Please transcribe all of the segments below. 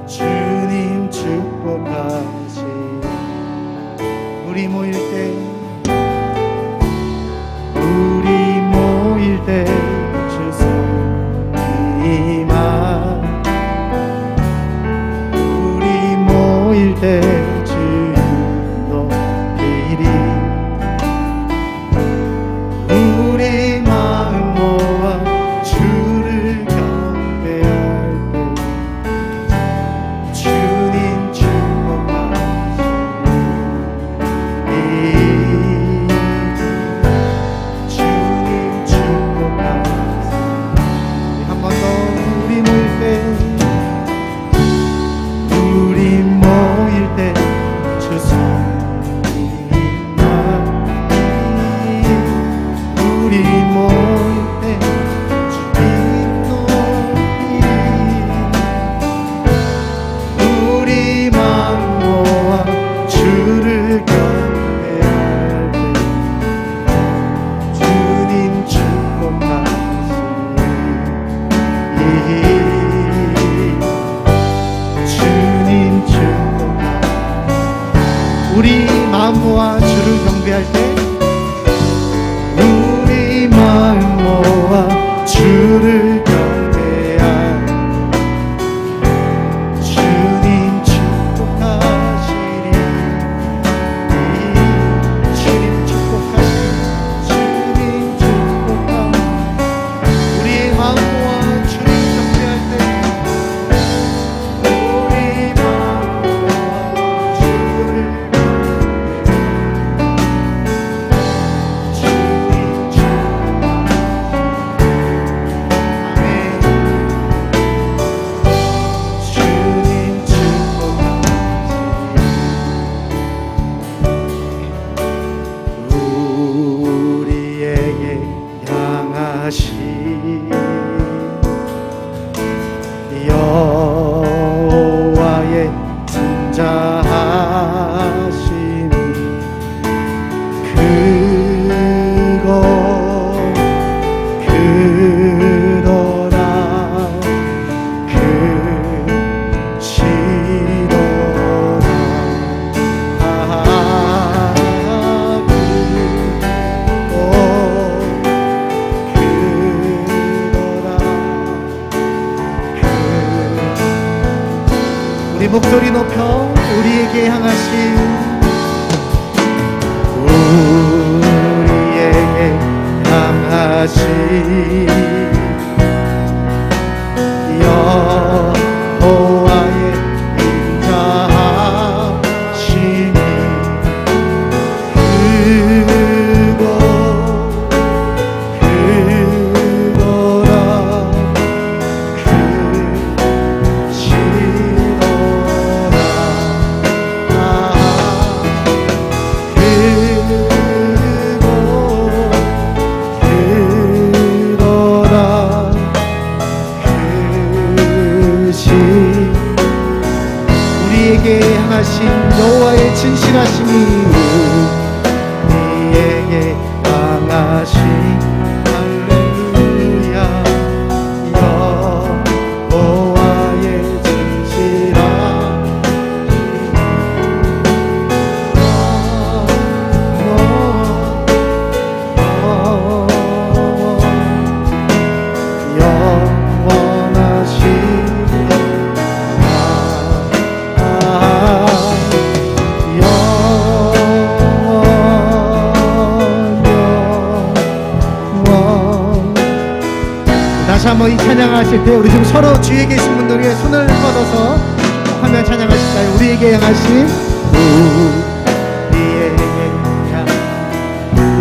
주님 축복하시리. 우리 모일 때 주 손님아, 우리 모일 때 주님 높이리. 우리 마음 모아 주를 경배할 때 주님 축복하시리. 주님 축복하시리. 한 번 더 우리 모일 때 주 손님아, 우리 모일 때 주님 높이리. 우리 마음 모아 주를 경배할 때 주님 축복하시리. 주님 축복하시리. 우리 마음 모아 주를 경배할 때, 우리 마음 모아 주를 경배할 주님 축복하시리. 주님 축복하시리. 주님 축복하시리. 우리 마음 모아 주를 경배할 때, 우리 마음 모아 주를 우리에게 향하신 여호와의 진자하심, 그러라 우리 목소리 높여 우리에게 향하신, 우리에게 향하신 여호와의 인자하심이 우리에게 향하신 여호와의 진실하심이, 우리에게 향하신 할렐루야. 여호와의 다시 한번 이 찬양하실 때 우리 지금 서로 주위에 계신 분들에게 손을 뻗어서 하면 찬양하실까요? 우리에게 향하신, 우리에게 향하신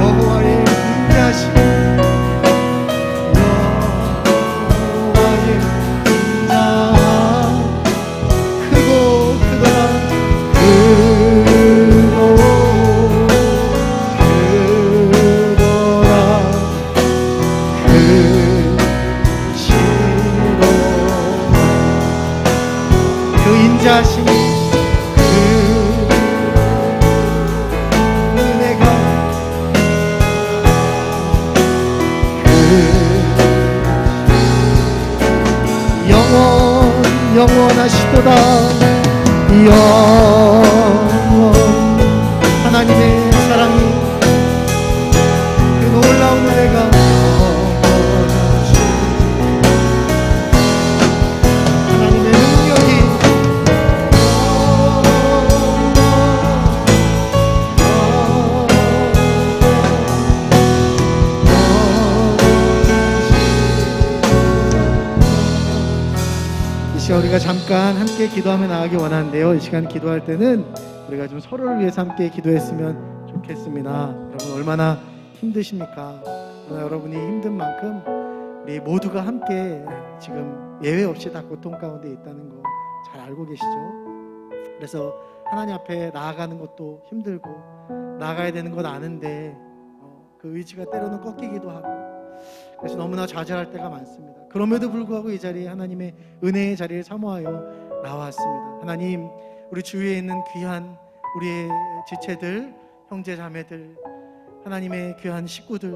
여호와의 인자하심, 여호와의 인자하심, 크고 크더라 인자하심이 영원하시도다. 영원 하나님의 사랑이 그 놀라운 은혜가 영원하시 하나님의 능력이 이 시간 우리가 잠깐 함께 기도하며 나가기 원하는데요. 이 시간 기도할 때는 우리가 좀 서로를 위해서 함께 기도했으면 좋겠습니다. 여러분 얼마나 힘드십니까? 여러분이 힘든 만큼 우리 모두가 함께 지금 예외 없이 다 고통 가운데 있다는 거 잘 알고 계시죠? 그래서 하나님 앞에 나아가는 것도 힘들고 나아가야 되는 건 아는데 그 의지가 때로는 꺾이기도 하고 그래서 너무나 좌절할 때가 많습니다. 그럼에도 불구하고 이 자리에 하나님의 은혜의 자리를 사모하여 나왔습니다. 하나님, 우리 주위에 있는 귀한 우리의 지체들, 형제 자매들, 하나님의 귀한 식구들,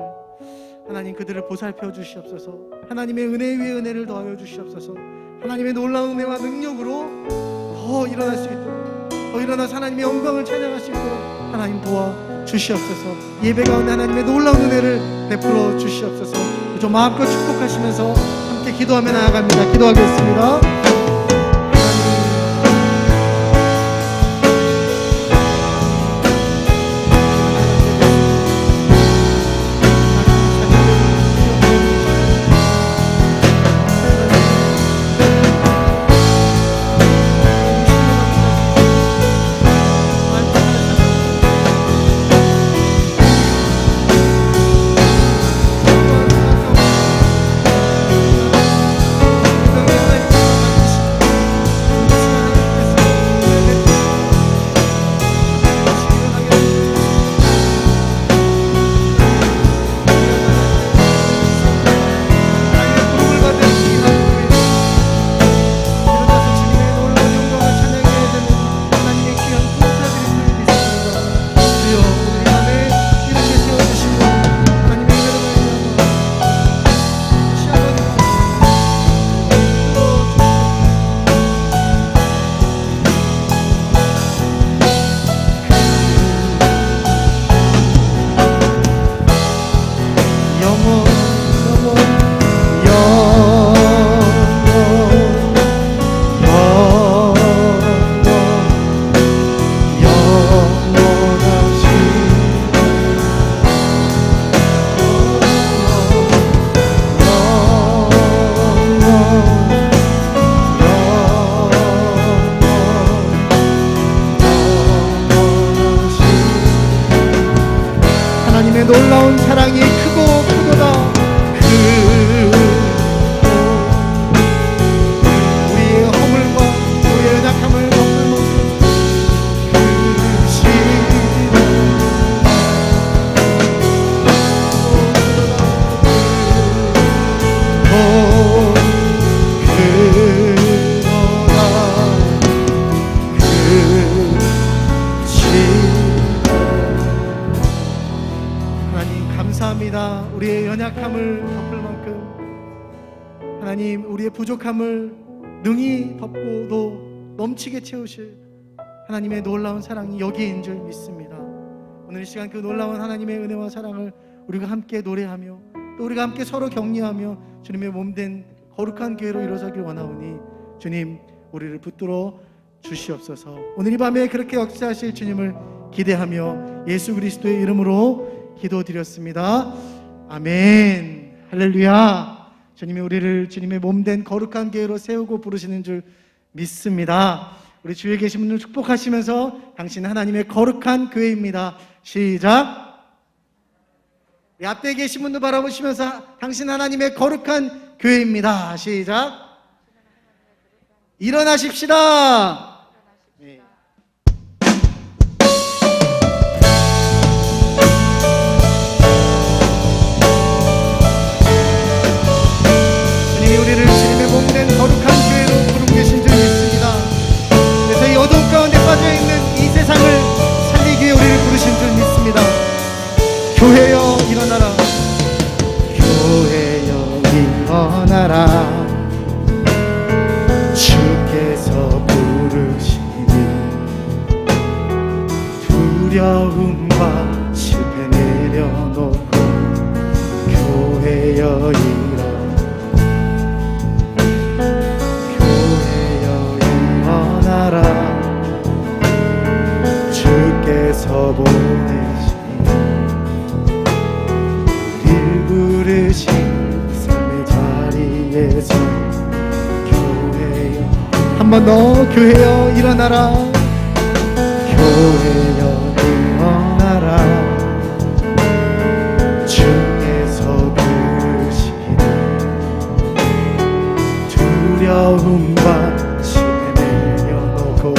하나님 그들을 보살펴 주시옵소서. 하나님의 은혜 위에 은혜를 더하여 주시옵소서. 하나님의 놀라운 은혜와 능력으로 더 일어날 수 있도록, 더 일어나서 하나님의 영광을 찬양할 수 있도록 하나님 도와 주시옵소서. 예배 가운데 하나님의 놀라운 은혜를 베풀어 주시옵소서. 좀 마음껏 축복하시면서 함께 기도하며 나아갑니다. 기도하겠습니다. 놀라운 사랑이 크고 크도다. 우리의 허물과 우리의 연약함을 덮을 모습 감사합니다. 우리의 연약함을 덮을 만큼 하나님 우리의 부족함을 능히 덮고도 넘치게 채우실 하나님의 놀라운 사랑이 여기에 있는 줄 믿습니다. 오늘 이 시간 그 놀라운 하나님의 은혜와 사랑을 우리가 함께 노래하며 또 우리가 함께 서로 격려하며 주님의 몸된 거룩한 교회로 이루어지길 원하오니 주님 우리를 붙들어 주시옵소서. 오늘 이 밤에 그렇게 역사하실 주님을 기대하며 예수 그리스도의 이름으로 기도드렸습니다. 아멘. 할렐루야. 주님이 우리를 주님의 몸된 거룩한 교회로 세우고 부르시는 줄 믿습니다. 우리 주위에 계신 분들 축복하시면서 당신은 하나님의 거룩한 교회입니다. 시작. 우리 앞에 계신 분들 바라보시면서 당신 하나님의 거룩한 교회입니다. 시작. 일어나십시다. 우리를 주님의 몸된 거룩한 교회로 부르고 계신 줄 믿습니다. 그래서 이 어둠 가운데 빠져있는 이 세상을 살리기 위해 우리를 부르신 줄 믿습니다. 교회여 일어나라. 교회여 일어나라. 주께 한 번 더 교회여 일어나라. 교회여 일어나라. 주께서 부르시니 두려움과 심에 내려놓고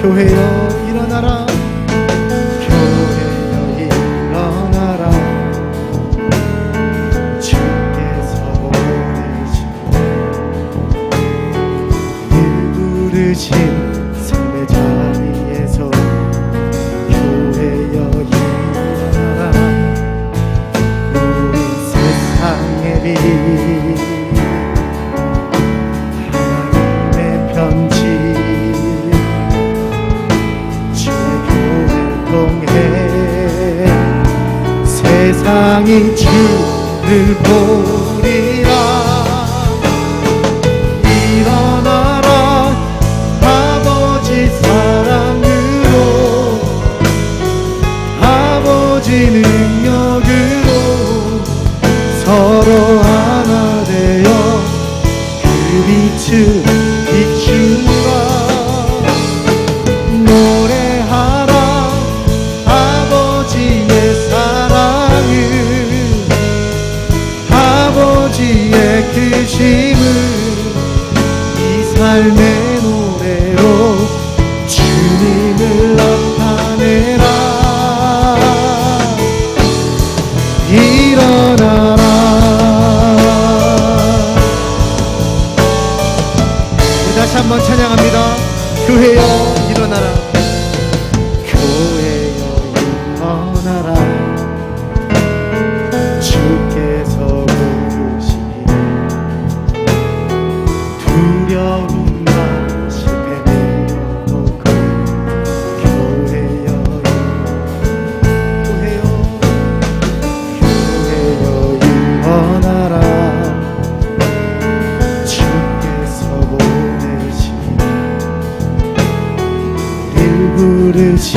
교회여 일어나라. 교회여 일어나라. 주께서 보내시니 늘 부르신 삶의 자리에서 교회여 일어나라. 우리 세상의 빛 하나님의 편지 세상이 주를 보리라. 일어나라. 아버지 사랑으로 아버지 능력으로 서로 하나 되어 그 빛을 비추라. 노래하라. 아버지의 사랑을 아버지의 크심을 이 삶의 노래로 주님을 나타내라. 일어나라. 다시 한번 찬양합니다. 교회여 일어나라. 교회여 일어나라. 주께서 부르시니 두려움과 실패 내려놓고 교회여 일어나라. 주께서 보내시니 늘 부르신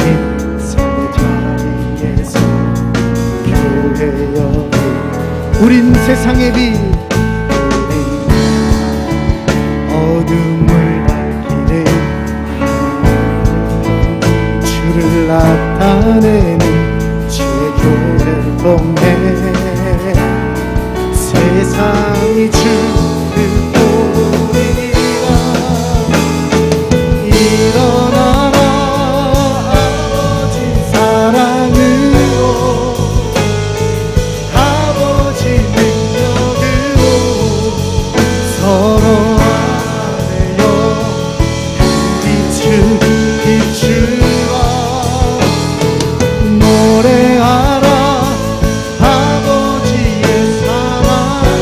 삶의 자리에서 교회여. 우린 세상의 빛 어둠을 밝히는 주를 나타내는 주의 교회 동네. 세상이 주를 보리라. 일어나라. 아버지 사랑으로 아버지 능력으로 서로 하나되어 그 빛을 비추라. 노래하라. 아버지의 사랑을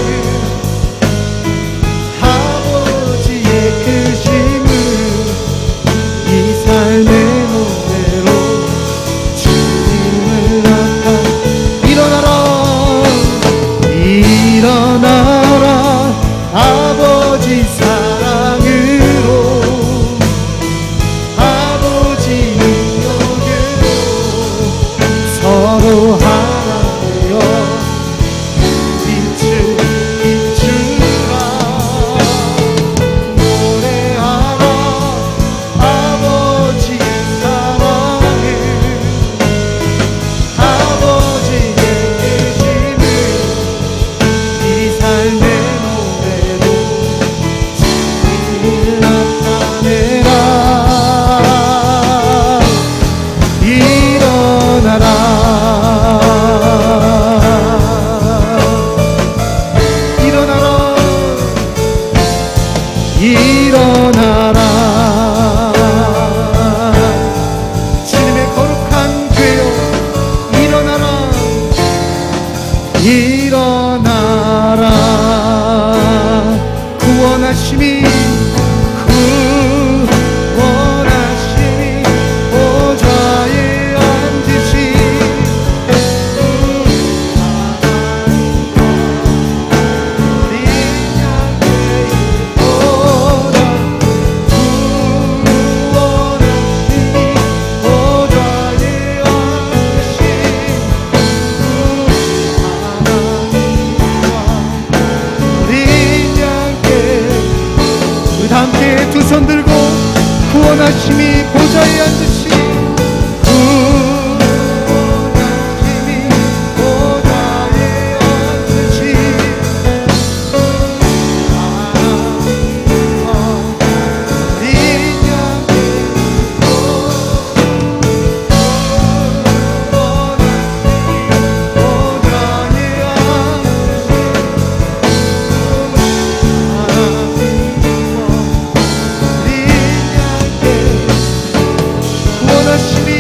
아버지의 크심을 이 삶의 노래로 주님을 나타내. 일어나라. 일어나라. 아버지 사랑으로 아버지 능력으로 서로 하나 되어 빛을 비추라. 노래하라. 아버지의 사랑을 아버지의 계심을 이 삶의 노래로 주님을 나타내라. 일어나라. 일어나라. 일어나라. 주님의 거룩한 교회여 일어나라. 일어나라. 구원하심이 보좌에 앉으신 우리 양의 보라. 구원하심이 보좌에 앉으신 하나님과 어린 양께 손 들고 구원하심이 보좌에 앉으시 구원하심이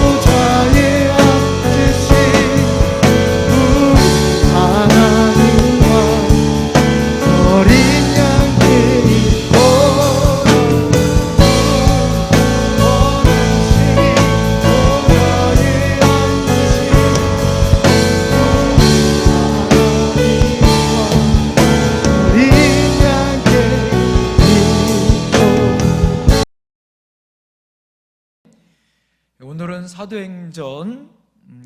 보좌에 앉으시 오늘은 사도행전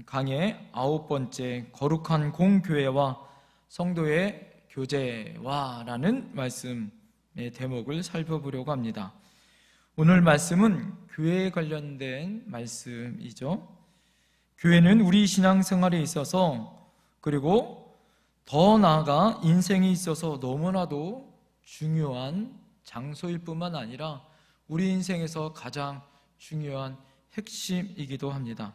강의 9번째 거룩한 공교회와 성도의 교제와라는 말씀의 대목을 살펴보려고 합니다. 오늘 말씀은 교회에 관련된 말씀이죠. 교회는 우리 신앙생활에 있어서 그리고 더 나아가 인생에 있어서 너무나도 중요한 장소일 뿐만 아니라 우리 인생에서 가장 중요한 핵심이기도 합니다.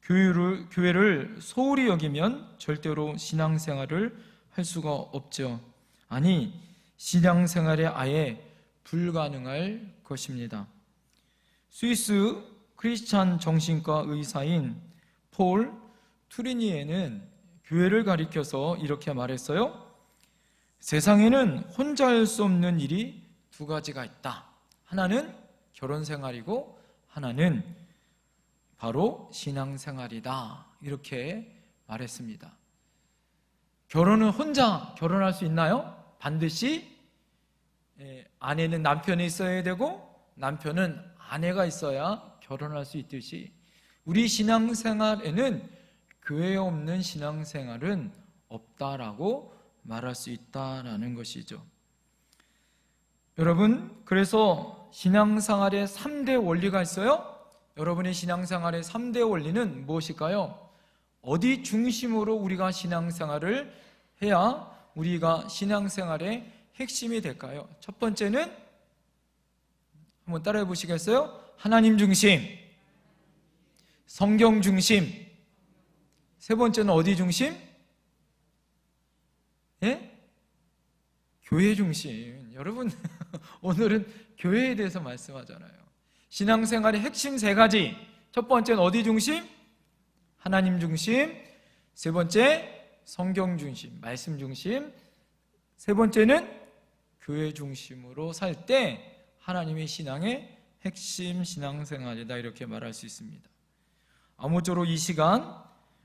교회를 소홀히 여기면 절대로 신앙생활을 할 수가 없죠. 아니, 신앙생활에 아예 불가능할 것입니다. 스위스 크리스찬 정신과 의사인 폴 투리니에는 교회를 가리켜서 이렇게 말했어요. 세상에는 혼자 할 수 없는 일이 두 가지가 있다. 하나는 결혼생활이고 하나는 바로 신앙생활이다. 이렇게 말했습니다. 결혼은 혼자 결혼할 수 있나요? 반드시 아내는 남편이 있어야 되고 남편은 아내가 있어야 결혼할 수 있듯이 우리 신앙생활에는 교회 없는 신앙생활은 없다라고 말할 수 있다라는 것이죠. 여러분, 그래서 신앙생활에 3대 원리가 있어요. 여러분의 신앙생활의 3대 원리는 무엇일까요? 어디 중심으로 우리가 신앙생활을 해야 우리가 신앙생활의 핵심이 될까요? 첫 번째는 한번 따라해 보시겠어요? 하나님 중심, 성경 중심. 세 번째는 어디 중심? 예? 교회 중심. 여러분, 오늘은 교회에 대해서 말씀하잖아요. 신앙생활의 핵심 3가지. 첫 번째는 어디 중심? 하나님 중심. 세 번째, 성경 중심, 말씀 중심. 세 번째는 교회 중심으로 살 때 하나님의 신앙의 핵심 신앙생활이다, 이렇게 말할 수 있습니다. 아무쪼록 이 시간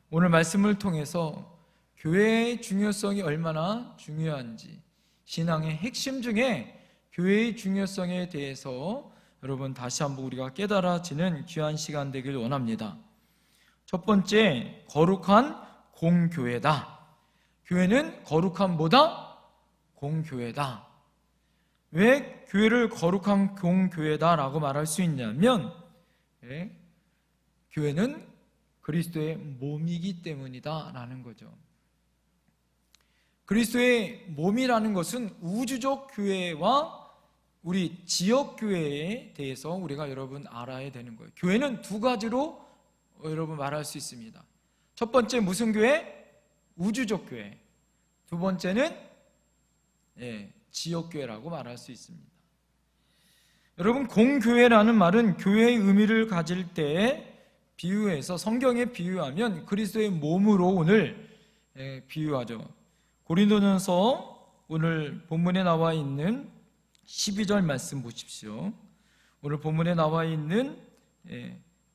오늘 말씀을 통해서 교회의 중요성이 얼마나 중요한지, 신앙의 핵심 중에 교회의 중요성에 대해서 여러분 다시 한번 우리가 깨달아지는 귀한 시간 되길 원합니다. 첫 번째, 거룩한 공교회다. 교회는 거룩한 뭐다? 공교회다. 왜 교회를 거룩한 공교회다라고 말할 수 있냐면 교회는 그리스도의 몸이기 때문이다라는 거죠. 그리스도의 몸이라는 것은 우주적 교회와 우리 지역 교회에 대해서 우리가 여러분 알아야 되는 거예요. 교회는 2가지로 여러분 말할 수 있습니다. 첫 번째 무슨 교회? 우주적 교회. 두 번째는 지역 교회라고 말할 수 있습니다. 여러분, 공교회라는 말은 교회의 의미를 가질 때 비유해서 성경에 비유하면 그리스도의 몸으로 오늘 비유하죠. 고린도전서 오늘 본문에 나와 있는 12절 말씀 보십시오. 오늘 본문에 나와 있는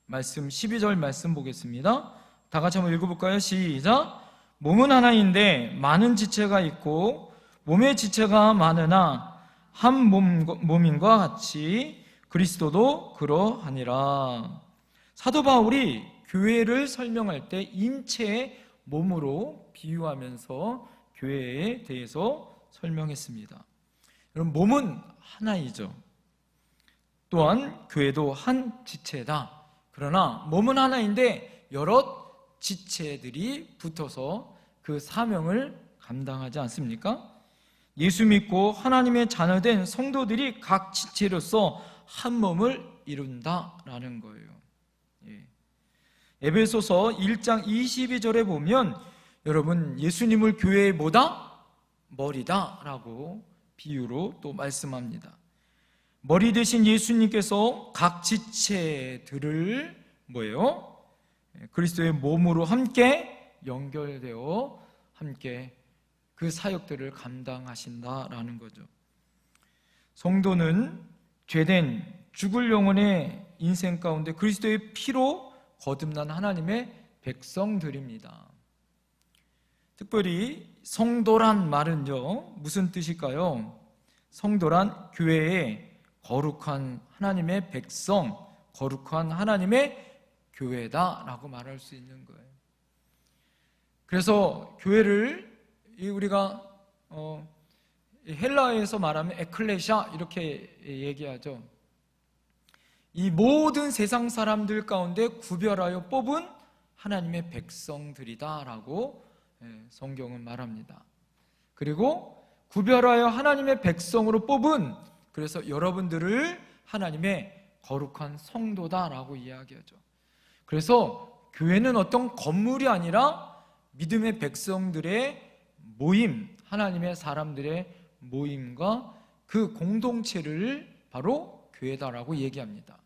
말씀 12절 말씀 보겠습니다. 다 같이 한번 읽어볼까요? 시작. 몸은 하나인데 많은 지체가 있고 몸의 지체가 많으나 한 몸인과 같이 그리스도도 그러하니라. 사도 바울이 교회를 설명할 때 인체의 몸으로 비유하면서 교회에 대해서 설명했습니다. 여러분, 몸은 하나이죠. 또한 교회도 한 지체다. 그러나 몸은 하나인데 여러 지체들이 붙어서 그 사명을 감당하지 않습니까? 예수 믿고 하나님의 자녀된 성도들이 각 지체로서 한 몸을 이룬다라는 거예요. 에베소서 1장 22절에 보면 여러분, 예수님을 교회의 뭐다? 머리다라고 비유로 또 말씀합니다. 머리 대신 예수님께서 각 지체들을 뭐예요? 그리스도의 몸으로 함께 연결되어 함께 그 사역들을 감당하신다라는 거죠. 성도는 죄된 죽을 영혼의 인생 가운데 그리스도의 피로 거듭난 하나님의 백성들입니다. 특별히 성도란 말은요, 무슨 뜻일까요? 성도란 교회의 거룩한 하나님의 백성, 거룩한 하나님의 교회다라고 말할 수 있는 거예요. 그래서 교회를 우리가 헬라어에서 말하면 에클레시아 이렇게 얘기하죠. 이 모든 세상 사람들 가운데 구별하여 뽑은 하나님의 백성들이다라고 성경은 말합니다. 그리고 구별하여 하나님의 백성으로 뽑은, 그래서 여러분들을 하나님의 거룩한 성도다라고 이야기하죠. 그래서 교회는 어떤 건물이 아니라 믿음의 백성들의 모임, 하나님의 사람들의 모임과 그 공동체를 바로 교회다라고 얘기합니다.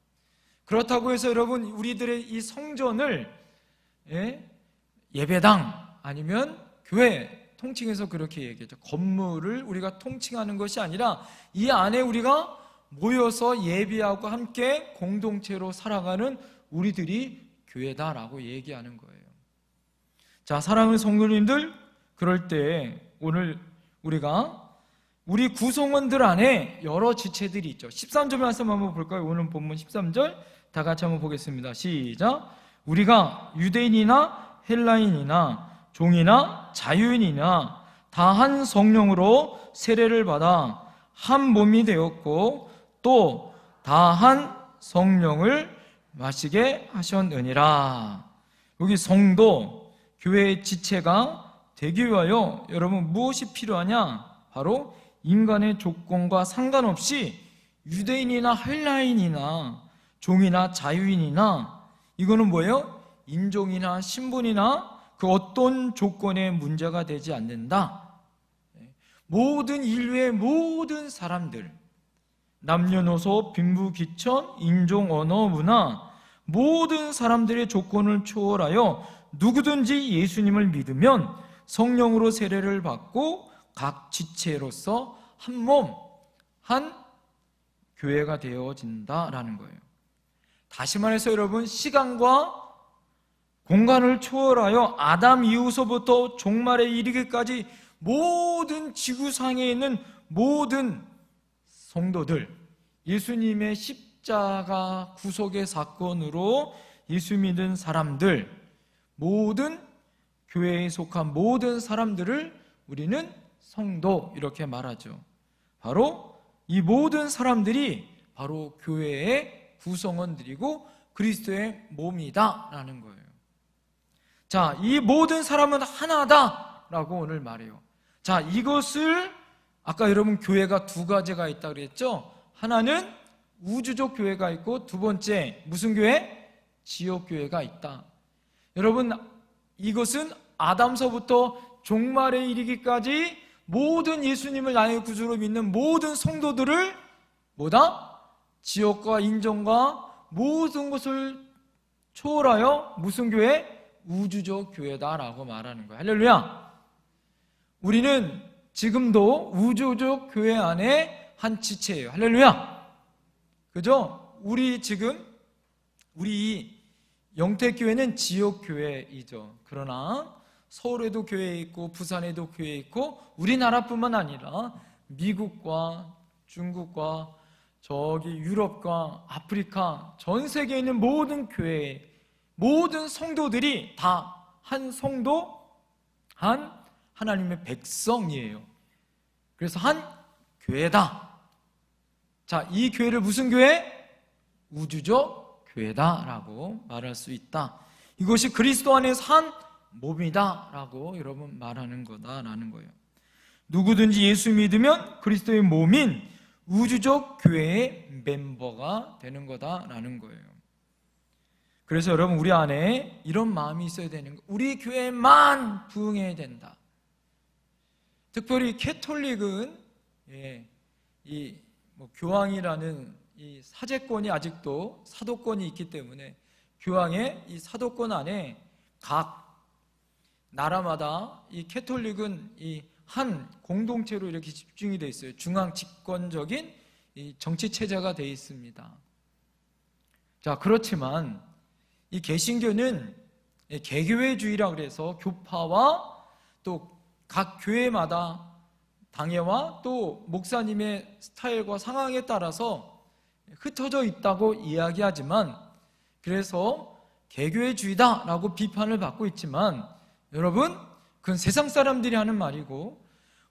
그렇다고 해서 여러분, 우리들의 이 성전을 예배당 아니면 교회 통칭해서 그렇게 얘기하죠. 건물을 우리가 통칭하는 것이 아니라 이 안에 우리가 모여서 예배하고 함께 공동체로 살아가는 우리들이 교회다라고 얘기하는 거예요. 자, 사랑하는 성도님들, 그럴 때 오늘 우리가 우리 구성원들 안에 여러 지체들이 있죠. 13절 말씀 한번 볼까요? 오늘 본문 13절 다 같이 한번 보겠습니다. 시작. 우리가 유대인이나 헬라인이나 종이나 자유인이나 다 한 성령으로 세례를 받아 한 몸이 되었고 또 다 한 성령을 마시게 하셨느니라. 여기 성도, 교회의 지체가 되기 위하여 여러분 무엇이 필요하냐? 바로 인간의 조건과 상관없이 유대인이나 헬라인이나 종이나 자유인이나, 이거는 뭐예요? 인종이나 신분이나 그 어떤 조건에 문제가 되지 않는다. 모든 인류의 모든 사람들, 남녀노소, 빈부귀천, 인종, 언어, 문화, 모든 사람들의 조건을 초월하여 누구든지 예수님을 믿으면 성령으로 세례를 받고 각 지체로서 한 몸, 한 교회가 되어진다라는 거예요. 다시 말해서 여러분, 시간과 공간을 초월하여 아담 이후서부터 종말에 이르기까지 모든 지구상에 있는 모든 성도들, 예수님의 십자가 구속의 사건으로 예수 믿은 사람들, 모든 교회에 속한 모든 사람들을 우리는 성도 이렇게 말하죠. 바로 이 모든 사람들이 바로 교회의 구성원들이고 그리스도의 몸이다라는 거예요. 자, 이 모든 사람은 하나다라고 오늘 말해요. 자, 이것을 아까 여러분 교회가 두 가지가 있다 그랬죠? 하나는 우주적 교회가 있고 두 번째 무슨 교회? 지역 교회가 있다. 여러분, 이것은 아담서부터 종말에 이르기까지 모든 예수님을 나의 구주로 믿는 모든 성도들을 뭐다? 지역과 인종과 모든 것을 초월하여 무슨 교회? 우주적 교회다라고 말하는 거예요. 할렐루야. 우리는 지금도 우주적 교회 안에 한 지체예요. 할렐루야. 그죠? 우리 영택교회는 지역교회이죠. 그러나 서울에도 교회 있고 부산에도 교회 있고 우리나라뿐만 아니라 미국과 중국과 저기 유럽과 아프리카 전 세계에 있는 모든 교회, 모든 성도들이 다 한 성도, 한 하나님의 백성이에요. 그래서 한 교회다. 자, 이 교회를 무슨 교회? 우주적 교회다라고 말할 수 있다. 이것이 그리스도 안에서 한 몸이다라고 여러분 말하는 거다라는 거예요. 누구든지 예수 믿으면 그리스도의 몸인 우주적 교회의 멤버가 되는 거다라는 거예요. 그래서 여러분, 우리 안에 이런 마음이 있어야 되는 거예요. 우리 교회만 부흥해야 된다. 특별히 캐톨릭은 교황이라는 이 사제권이 아직도 사도권이 있기 때문에 교황의 이 사도권 안에 각 나라마다 이 캐톨릭은 이 한 공동체로 이렇게 집중이 되어 있어요. 중앙 집권적인 이 정치 체제가 되어 있습니다. 자, 그렇지만 이 개신교는 개교회주의라 그래서 교파와 또 각 교회마다 당회와 또 목사님의 스타일과 상황에 따라서 흩어져 있다고 이야기하지만, 그래서 개교회주의다라고 비판을 받고 있지만, 여러분, 그건 세상 사람들이 하는 말이고,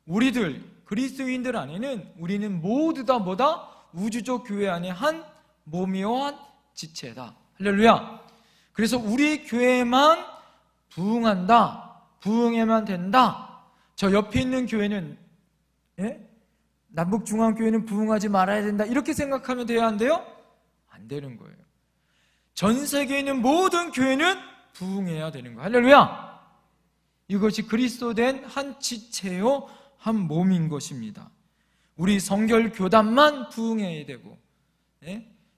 우리들 그리스도인들 안에는 우리는 모두 다 뭐다? 우주적 교회 안에 한 몸이요 한 지체다. 할렐루야. 그래서 우리 교회만 부흥한다, 부흥해만 된다. 저 옆에 있는 교회는 남북중앙교회는 부흥하지 말아야 된다, 이렇게 생각하면 돼야 한대요? 안 되는 거예요. 전 세계에 있는 모든 교회는 부흥해야 되는 거예요. 할렐루야. 이것이 그리스도 된 한 지체요 한 몸인 것입니다. 우리 성결교단만 부흥해야 되고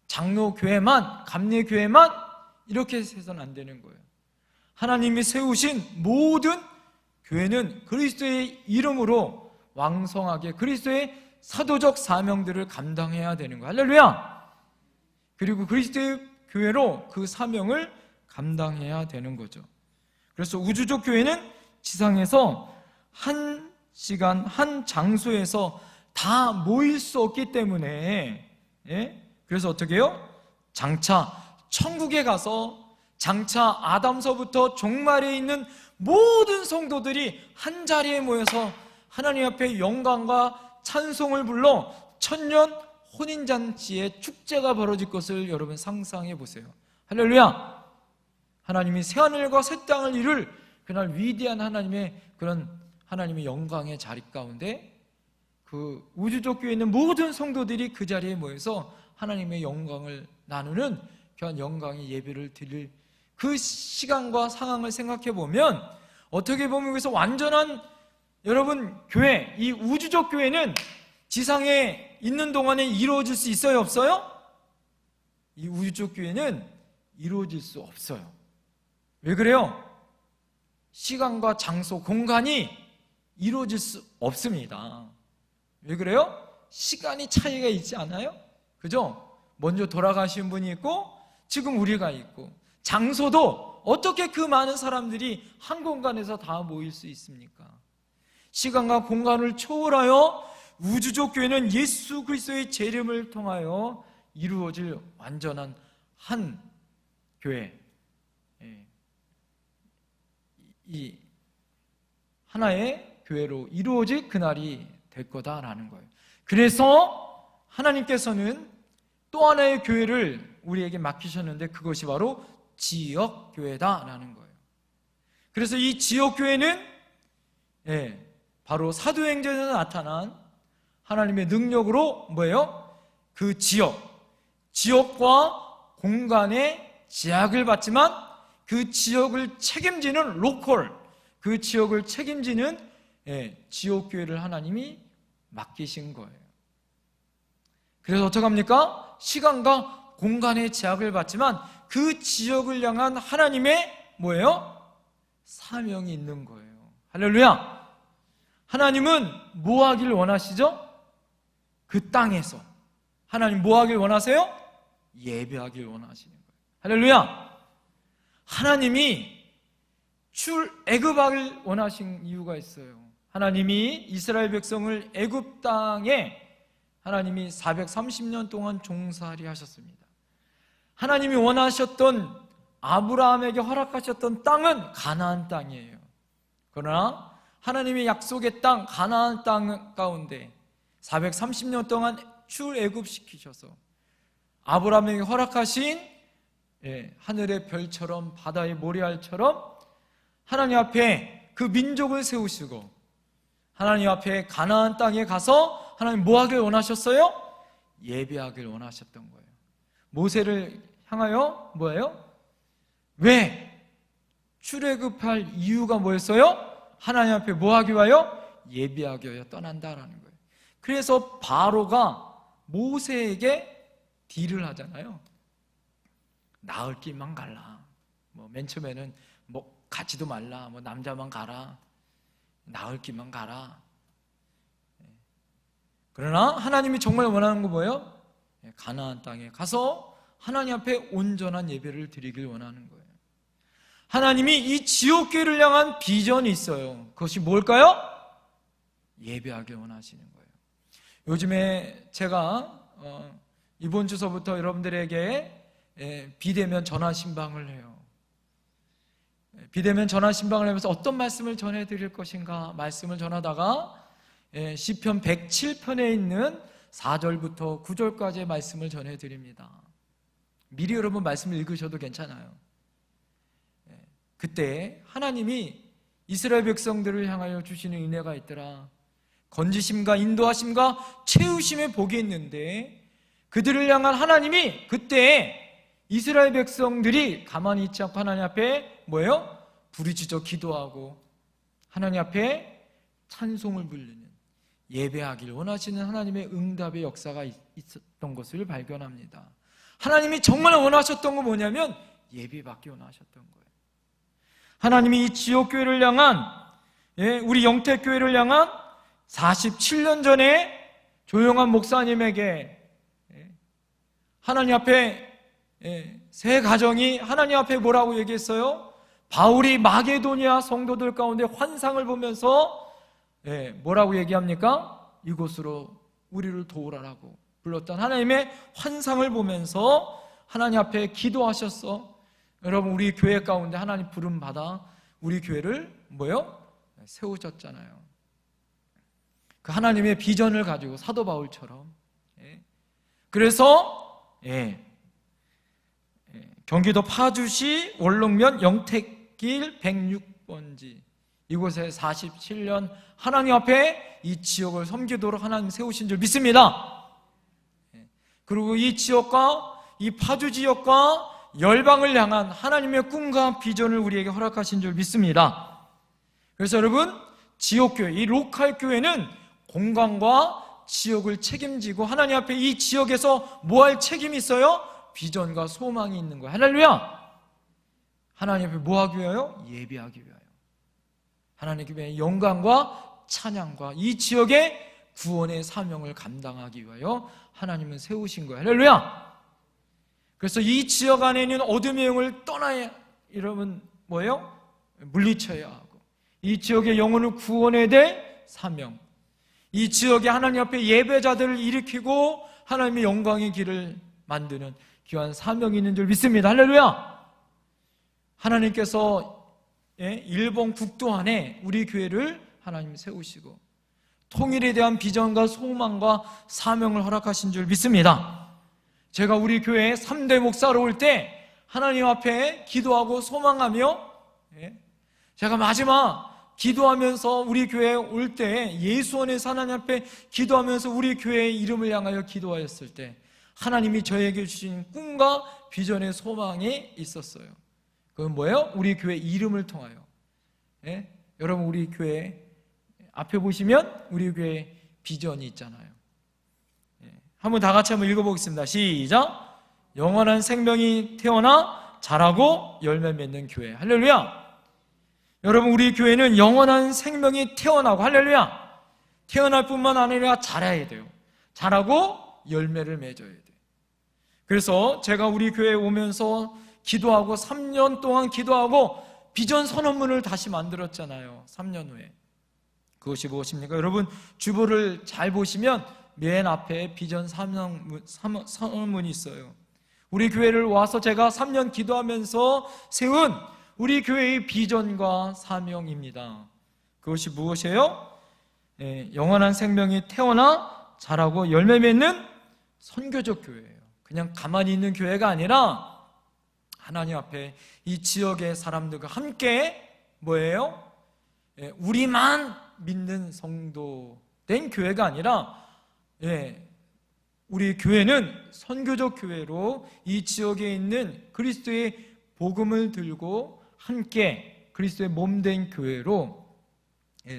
장로교회만, 감리교회만 이렇게 해서는 안 되는 거예요. 하나님이 세우신 모든 교회는 그리스도의 이름으로 왕성하게 그리스도의 사도적 사명들을 감당해야 되는 거예요. 할렐루야. 그리고 그리스도의 교회로 그 사명을 감당해야 되는 거죠. 그래서 우주적 교회는 지상에서 한 시간 한 장소에서 다 모일 수 없기 때문에 그래서 어떻게 해요? 장차 천국에 가서 장차 아담서부터 종말에 있는 모든 성도들이 한 자리에 모여서 하나님 앞에 영광과 찬송을 불러 천년 혼인잔치의 축제가 벌어질 것을 여러분 상상해 보세요. 할렐루야. 하나님이 새하늘과 새 땅을 이룰 그날 위대한 하나님의 그런 하나님의 영광의 자리 가운데 그 우주적 교회에 있는 모든 성도들이 그 자리에 모여서 하나님의 영광을 나누는 그런 영광의 예배를 드릴 그 시간과 상황을 생각해 보면, 어떻게 보면 여기서 완전한 여러분 교회, 이 우주적 교회는 지상에 있는 동안에 이루어질 수 있어요, 없어요? 이 우주적 교회는 이루어질 수 없어요. 왜 그래요? 시간과 장소, 공간이 이루어질 수 없습니다. 왜 그래요? 시간이 차이가 있지 않아요? 그죠? 먼저 돌아가신 분이 있고 지금 우리가 있고, 장소도 어떻게 그 많은 사람들이 한 공간에서 다 모일 수 있습니까? 시간과 공간을 초월하여 우주적 교회는 예수 그리스도의 재림을 통하여 이루어질 완전한 한 교회, 이 하나의 교회로 이루어질 그날이 될 거다라는 거예요. 그래서 하나님께서는 또 하나의 교회를 우리에게 맡기셨는데 그것이 바로 지역교회다라는 거예요. 그래서 이 지역교회는 바로 사도행전에서 나타난 하나님의 능력으로 뭐예요? 그 지역과 공간의 제약을 받지만 그 지역을 책임지는 로컬, 그 지역을 책임지는 지역교회를 하나님이 맡기신 거예요. 그래서 어떡합니까? 시간과 공간의 제약을 받지만 그 지역을 향한 하나님의 뭐예요? 사명이 있는 거예요. 할렐루야. 하나님은 뭐 하길 원하시죠? 그 땅에서 하나님 뭐 하길 원하세요? 예배하길 원하시는 거예요. 할렐루야. 하나님이 출애굽하길 원하신 이유가 있어요. 하나님이 이스라엘 백성을 애굽 땅에 하나님이 430년 동안 종살이 하셨습니다. 하나님이 원하셨던, 아브라함에게 허락하셨던 땅은 가나안 땅이에요. 그러나 하나님의 약속의 땅 가나안 땅 가운데 430년 동안 출애굽시키셔서 아브라함에게 허락하신 하늘의 별처럼 바다의 모래알처럼 하나님 앞에 그 민족을 세우시고 하나님 앞에 가나안 땅에 가서 하나님 뭐 하길 원하셨어요? 예배하길 원하셨던 거예요. 모세를 향하여 뭐예요? 왜? 출애굽할 이유가 뭐였어요? 하나님 앞에 뭐 하기 위하여? 예배하기 위하여 떠난다라는 거예요. 그래서 바로가 모세에게 딜을 하잖아요. 나을 길만 갈라. 맨 처음에는 가지도 말라. 남자만 가라. 나을 길만 가라. 그러나 하나님이 정말 원하는 거 뭐예요? 가나안 땅에 가서 하나님 앞에 온전한 예배를 드리길 원하는 거예요. 하나님이 이 지옥계를 향한 비전이 있어요. 그것이 뭘까요? 예배하길 원하시는 거예요. 요즘에 제가 이번 주서부터 여러분들에게 비대면 전화 신방을 해요. 비대면 전화 신방을 하면서 어떤 말씀을 전해드릴 것인가 말씀을 전하다가 시편 107편에 있는 4절부터 9절까지의 말씀을 전해드립니다. 미리 여러분 말씀을 읽으셔도 괜찮아요. 그때 하나님이 이스라엘 백성들을 향하여 주시는 은혜가 있더라. 건지심과 인도하심과 채우심의 복이 있는데 그들을 향한 하나님이 그때 이스라엘 백성들이 가만히 있지 않고 하나님 앞에 뭐예요? 부르짖어 기도하고 하나님 앞에 찬송을 부르는 예배하기를 원하시는 하나님의 응답의 역사가 있었던 것을 발견합니다. 하나님이 정말 원하셨던 건 뭐냐면 예배받기 원하셨던 거예요. 하나님이 이 지옥교회를 향한 우리 영택교회를 향한 47년 전에 조용한 목사님에게 하나님 앞에 세 가정이 하나님 앞에 뭐라고 얘기했어요? 바울이 마게도니아 성도들 가운데 환상을 보면서 뭐라고 얘기합니까? 이곳으로 우리를 도우라라고 불렀던 하나님의 환상을 보면서 하나님 앞에 기도하셨어. 여러분 우리 교회 가운데 하나님 부름 받아 우리 교회를 뭐요? 세우셨잖아요. 그 하나님의 비전을 가지고 사도 바울처럼. 그래서 경기도 파주시 원롱면 영택길 106번지 이곳에 47년 하나님 앞에 이 지역을 섬기도록 하나님 세우신 줄 믿습니다. 그리고 이 지역과 이 파주 지역과 열방을 향한 하나님의 꿈과 비전을 우리에게 허락하신 줄 믿습니다. 그래서 여러분 지역교회, 이 로컬 교회는 공간과 지역을 책임지고 하나님 앞에 이 지역에서 뭐 할 책임이 있어요? 비전과 소망이 있는 거예요. 할렐루야! 하나님 앞에 뭐 하기 위하여? 예배하기 위하여. 하나님의 영광과 찬양과 이 지역의 구원의 사명을 감당하기 위하여 하나님은 세우신 거예요. 할렐루야! 그래서 이 지역 안에 있는 어둠의 영을 떠나야, 여러분 뭐예요? 물리쳐야 하고 이 지역의 영혼을 구원해야 될 사명, 이 지역에 하나님 앞에 예배자들을 일으키고 하나님의 영광의 길을 만드는 귀한 사명이 있는 줄 믿습니다. 할렐루야! 하나님께서 일본 국도 안에 우리 교회를 하나님 세우시고 통일에 대한 비전과 소망과 사명을 허락하신 줄 믿습니다. 제가 우리 교회에 3대 목사로 올 때 하나님 앞에 기도하고 소망하며 제가 마지막 기도하면서 우리 교회에 올 때 예수원에서 하나님 앞에 기도하면서 우리 교회의 이름을 향하여 기도하였을 때 하나님이 저에게 주신 꿈과 비전의 소망이 있었어요. 그건 뭐예요? 우리 교회 이름을 통하여. 여러분 우리 교회 앞에 보시면 우리 교회 비전이 있잖아요. 한번 다 같이 한번 읽어보겠습니다. 시작. 영원한 생명이 태어나 자라고 열매 맺는 교회. 할렐루야. 여러분 우리 교회는 영원한 생명이 태어나고 할렐루야 태어날 뿐만 아니라 자라야 돼요. 자라고 열매를 맺어야 돼요. 그래서 제가 우리 교회에 오면서 기도하고 3년 동안 기도하고 비전 선언문을 다시 만들었잖아요. 3년 후에. 그것이 무엇입니까? 여러분 주보를 잘 보시면 맨 앞에 비전 선언문이 있어요. 우리 교회를 와서 제가 3년 기도하면서 세운 우리 교회의 비전과 사명입니다. 그것이 무엇이에요? 영원한 생명이 태어나 자라고 열매 맺는 선교적 교회예요. 그냥 가만히 있는 교회가 아니라 하나님 앞에 이 지역의 사람들과 함께 뭐예요? 우리만 믿는 성도 된 교회가 아니라 우리 교회는 선교적 교회로 이 지역에 있는 그리스도의 복음을 들고 함께 그리스도의 몸된 교회로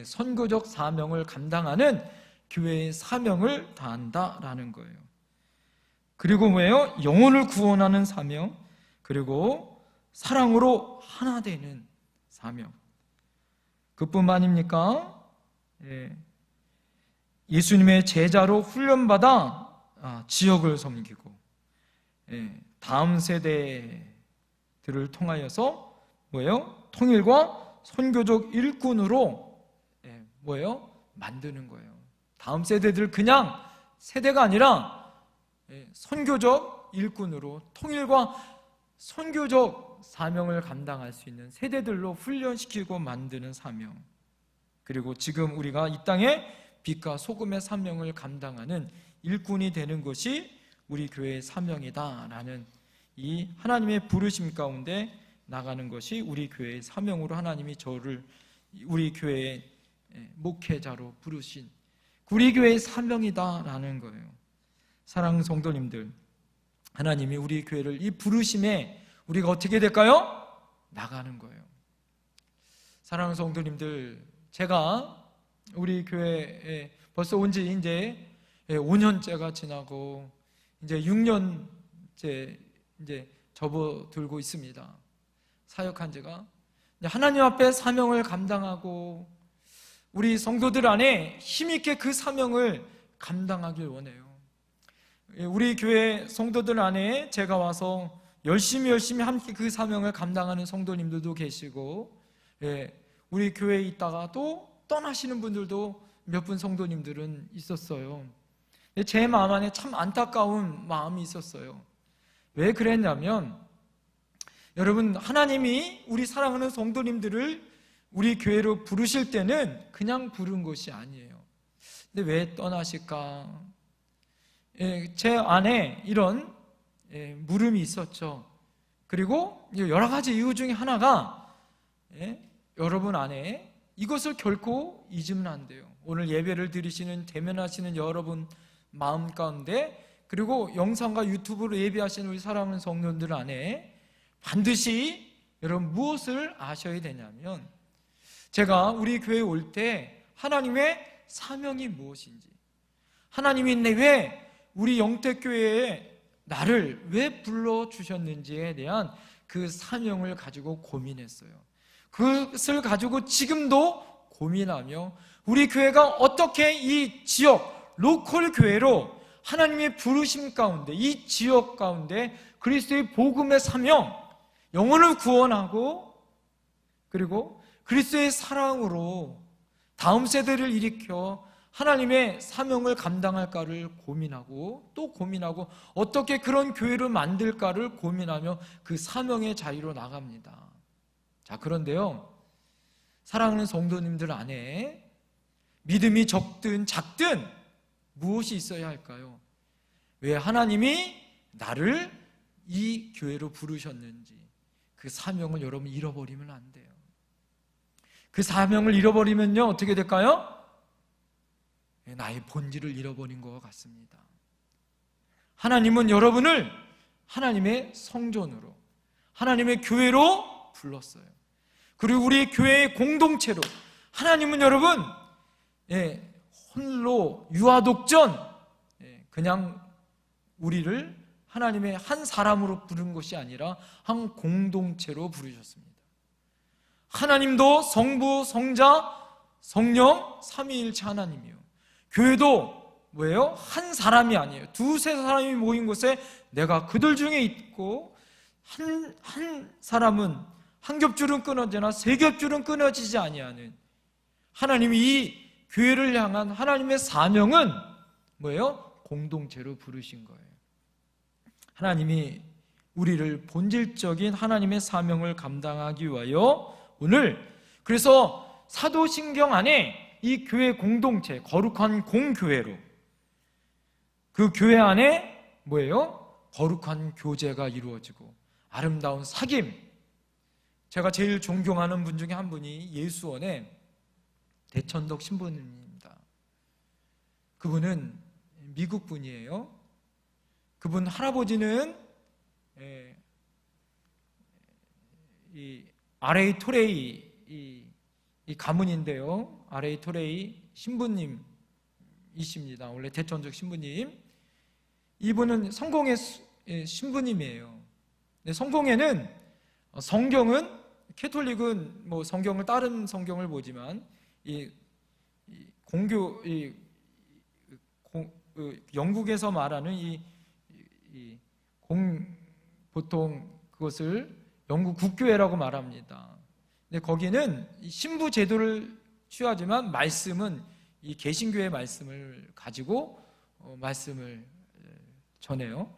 선교적 사명을 감당하는 교회의 사명을 다한다라는 거예요. 그리고 뭐예요? 영혼을 구원하는 사명, 그리고 사랑으로 하나 되는 사명. 그뿐만입니까? 예수님의 제자로 훈련받아 지역을 섬기고 다음 세대들을 통하여서 뭐예요? 통일과 선교적 일꾼으로 뭐예요? 만드는 거예요. 다음 세대들 그냥 세대가 아니라 선교적 일꾼으로 통일과 선교적 사명을 감당할 수 있는 세대들로 훈련시키고 만드는 사명. 그리고 지금 우리가 이 땅에 빛과 소금의 사명을 감당하는 일꾼이 되는 것이 우리 교회의 사명이다라는 이 하나님의 부르심 가운데 나가는 것이 우리 교회의 사명으로 하나님이 저를 우리 교회의 목회자로 부르신 우리 교회의 사명이다라는 거예요. 사랑하는 성도님들, 하나님이 우리 교회를 이 부르심에 우리가 어떻게 될까요? 나가는 거예요. 사랑하는 성도님들, 제가 우리 교회에 벌써 온 지 이제 5년째가 지나고 이제 6년째 이제 접어들고 있습니다. 사역한 지가. 하나님 앞에 사명을 감당하고 우리 성도들 안에 힘있게 그 사명을 감당하길 원해요. 우리 교회 성도들 안에 제가 와서 열심히 함께 그 사명을 감당하는 성도님들도 계시고, 우리 교회에 있다가 또 떠나시는 분들도 몇 분 성도님들은 있었어요. 제 마음 안에 참 안타까운 마음이 있었어요. 왜 그랬냐면, 여러분, 하나님이 우리 사랑하는 성도님들을 우리 교회로 부르실 때는 그냥 부른 것이 아니에요. 근데 왜 떠나실까? 제 안에 이런 물음이 있었죠. 그리고 여러 가지 이유 중에 하나가 여러분 안에 이것을 결코 잊으면 안 돼요. 오늘 예배를 드리시는 대면하시는 여러분 마음 가운데, 그리고 영상과 유튜브로 예배하시는 우리 사랑하는 성도들 안에 반드시 여러분 무엇을 아셔야 되냐면, 제가 우리 교회에 올 때 하나님의 사명이 무엇인지, 하나님이 왜 우리 영택교회에 나를 왜 불러주셨는지에 대한 그 사명을 가지고 고민했어요. 그것을 가지고 지금도 고민하며 우리 교회가 어떻게 이 지역 로컬 교회로 하나님의 부르심 가운데, 이 지역 가운데 그리스도의 복음의 사명, 영혼을 구원하고 그리고 그리스도의 사랑으로 다음 세대를 일으켜 하나님의 사명을 감당할까를 고민하고 또 고민하고 어떻게 그런 교회를 만들까를 고민하며 그 사명의 자리로 나갑니다. 자, 그런데요, 사랑하는 성도님들 안에 믿음이 적든 작든 무엇이 있어야 할까요? 왜 하나님이 나를 이 교회로 부르셨는지 그 사명을 여러분 잃어버리면 안 돼요. 그 사명을 잃어버리면요 어떻게 될까요? 나의 본질을 잃어버린 것 같습니다. 하나님은 여러분을 하나님의 성전으로, 하나님의 교회로 불렀어요. 그리고 우리 교회의 공동체로 하나님은 여러분 홀로 유아독전 그냥 우리를 하나님의 한 사람으로 부른 것이 아니라 한 공동체로 부르셨습니다. 하나님도 성부, 성자, 성령 삼위일체 하나님이요, 교회도 뭐예요? 한 사람이 아니에요. 두세 사람이 모인 곳에 내가 그들 중에 있고, 한 사람은 한 겹줄은 끊어지나 세 겹줄은 끊어지지 아니하는 하나님이 이 교회를 향한 하나님의 사명은 뭐예요? 공동체로 부르신 거예요. 하나님이 우리를 본질적인 하나님의 사명을 감당하기 위하여 오늘, 그래서 사도신경 안에 이 교회 공동체, 거룩한 공교회로, 그 교회 안에 뭐예요? 거룩한 교제가 이루어지고 아름다운 사귐. 제가 제일 존경하는 분 중에 한 분이 예수원의 대천덕 신부님입니다. 그분은 미국 분이에요. 그분 할아버지는 이 RA 토레이 이 가문인데요. RA 토레이 신부님이십니다. 원래 대천적 신부님. 이분은 성공의 신부님이에요. 성공회는 성경은 캐톨릭은 뭐 성경을 다른 성경을 보지만 영국에서 말하는 보통 그것을 영국 국교회라고 말합니다. 근데 거기는 신부 제도를 취하지만 말씀은 이 개신교의 말씀을 가지고 말씀을 전해요.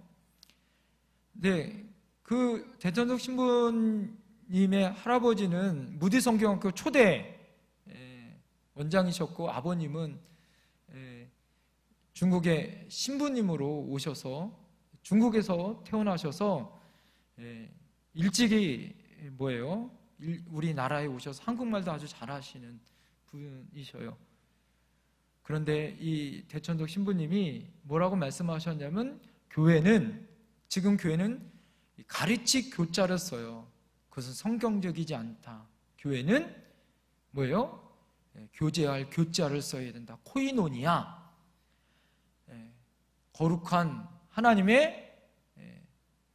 근데 그 대천석 신부님의 할아버지는 무디 성경학교 초대 원장이셨고, 아버님은 중국의 신부님으로 오셔서 중국에서 태어나셔서 일찍이 우리나라에 오셔서 한국말도 아주 잘하시는 분이셔요. 그런데 이 대천덕 신부님이 뭐라고 말씀하셨냐면, 지금 교회는 가르치 교자를 써요. 그것은 성경적이지 않다. 교회는 뭐예요? 교제할 교자를 써야 된다. 코이노니아, 거룩한 하나님의,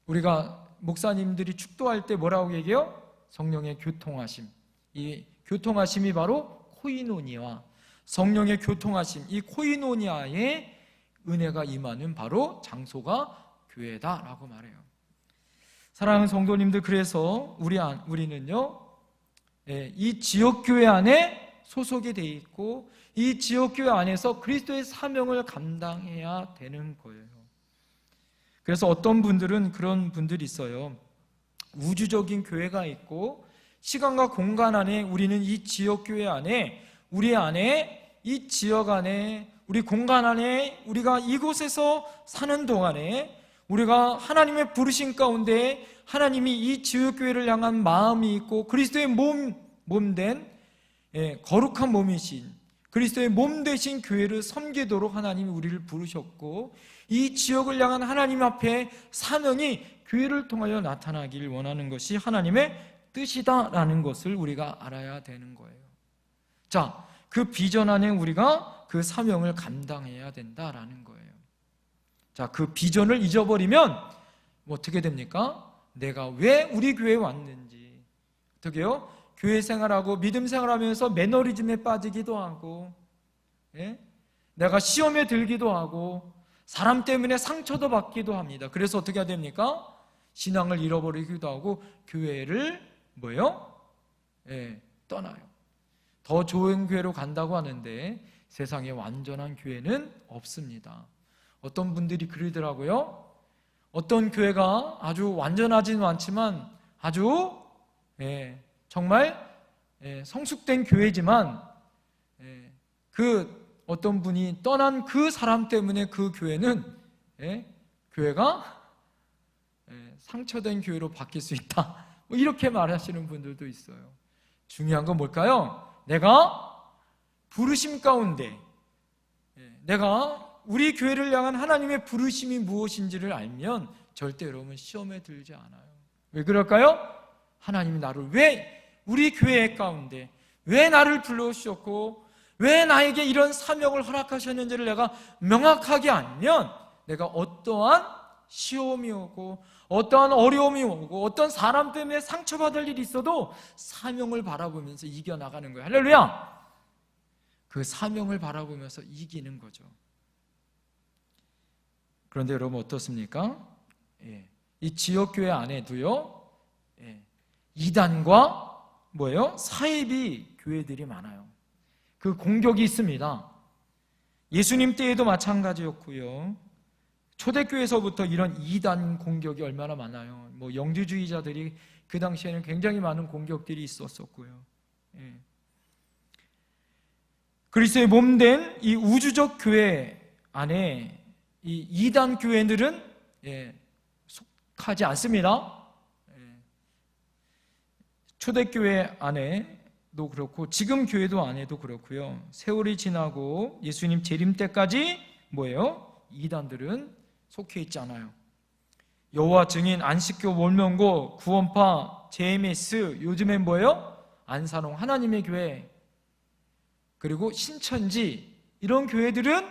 우리가 목사님들이 축도할 때 뭐라고 얘기해요? 성령의 교통하심. 이 교통하심이 바로 코이노니아, 성령의 교통하심, 이 코이노니아의 은혜가 임하는 바로 장소가 교회다라고 말해요. 사랑하는 성도님들, 그래서 우리는요, 이 지역교회 안에 소속이 돼 있고 이 지역교회 안에서 그리스도의 사명을 감당해야 되는 거예요. 그래서 어떤 분들은 그런 분들이 있어요. 우주적인 교회가 있고 시간과 공간 안에 우리는 이 지역교회 안에, 우리 안에, 이 지역 안에, 우리 공간 안에, 우리가 이곳에서 사는 동안에 우리가 하나님의 부르심 가운데 하나님이 이 지역교회를 향한 마음이 있고 그리스도의 몸된 거룩한 몸이신 그리스도의 몸 되신 교회를 섬기도록 하나님이 우리를 부르셨고, 이 지역을 향한 하나님 앞에 사명이 교회를 통하여 나타나길 원하는 것이 하나님의 뜻이다라는 것을 우리가 알아야 되는 거예요. 자, 그 비전 안에 우리가 그 사명을 감당해야 된다라는 거예요. 자, 그 비전을 잊어버리면 어떻게 됩니까? 내가 왜 우리 교회에 왔는지, 어떻게 해요? 교회 생활하고 믿음 생활하면서 매너리즘에 빠지기도 하고, 내가 시험에 들기도 하고 사람 때문에 상처도 받기도 합니다. 그래서 어떻게 해야 됩니까? 신앙을 잃어버리기도 하고 교회를 떠나요. 더 좋은 교회로 간다고 하는데 세상에 완전한 교회는 없습니다. 어떤 분들이 그러더라고요. 어떤 교회가 아주 완전하지는 않지만 아주 정말 성숙된 교회지만 그 어떤 분이 떠난 그 사람 때문에 그 교회는 교회가 상처된 교회로 바뀔 수 있다, 이렇게 말하시는 분들도 있어요. 중요한 건 뭘까요? 내가 부르심 가운데, 내가 우리 교회를 향한 하나님의 부르심이 무엇인지를 알면 절대 여러분 시험에 들지 않아요. 왜 그럴까요? 하나님이 나를 왜 우리 교회 가운데 왜 나를 불러주셨고 왜 나에게 이런 사명을 허락하셨는지를 내가 명확하게 알면 내가 어떠한 시험이 오고 어떠한 어려움이 오고 어떤 사람 때문에 상처받을 일이 있어도 사명을 바라보면서 이겨나가는 거예요. 할렐루야! 그 사명을 바라보면서 이기는 거죠. 그런데 여러분 어떻습니까? 이 지역교회 안에도요, 이단과 사이비 교회들이 많아요. 그 공격이 있습니다. 예수님 때에도 마찬가지였고요. 초대교회에서부터 이런 이단 공격이 얼마나 많아요. 영주주의자들이 그 당시에는 굉장히 많은 공격들이 있었었고요. 그리스도의 몸된 이 우주적 교회 안에 이 이단 교회들은 속하지 않습니다. 초대교회 안에도 그렇고 지금 교회도 안에도 그렇고요. 세월이 지나고 예수님 재림 때까지 뭐예요? 이단들은 속해 있지 않아요. 여호와 증인, 안식교, 월명고, 구원파, JMS, 요즘엔 뭐예요? 안산홍, 하나님의 교회, 그리고 신천지, 이런 교회들은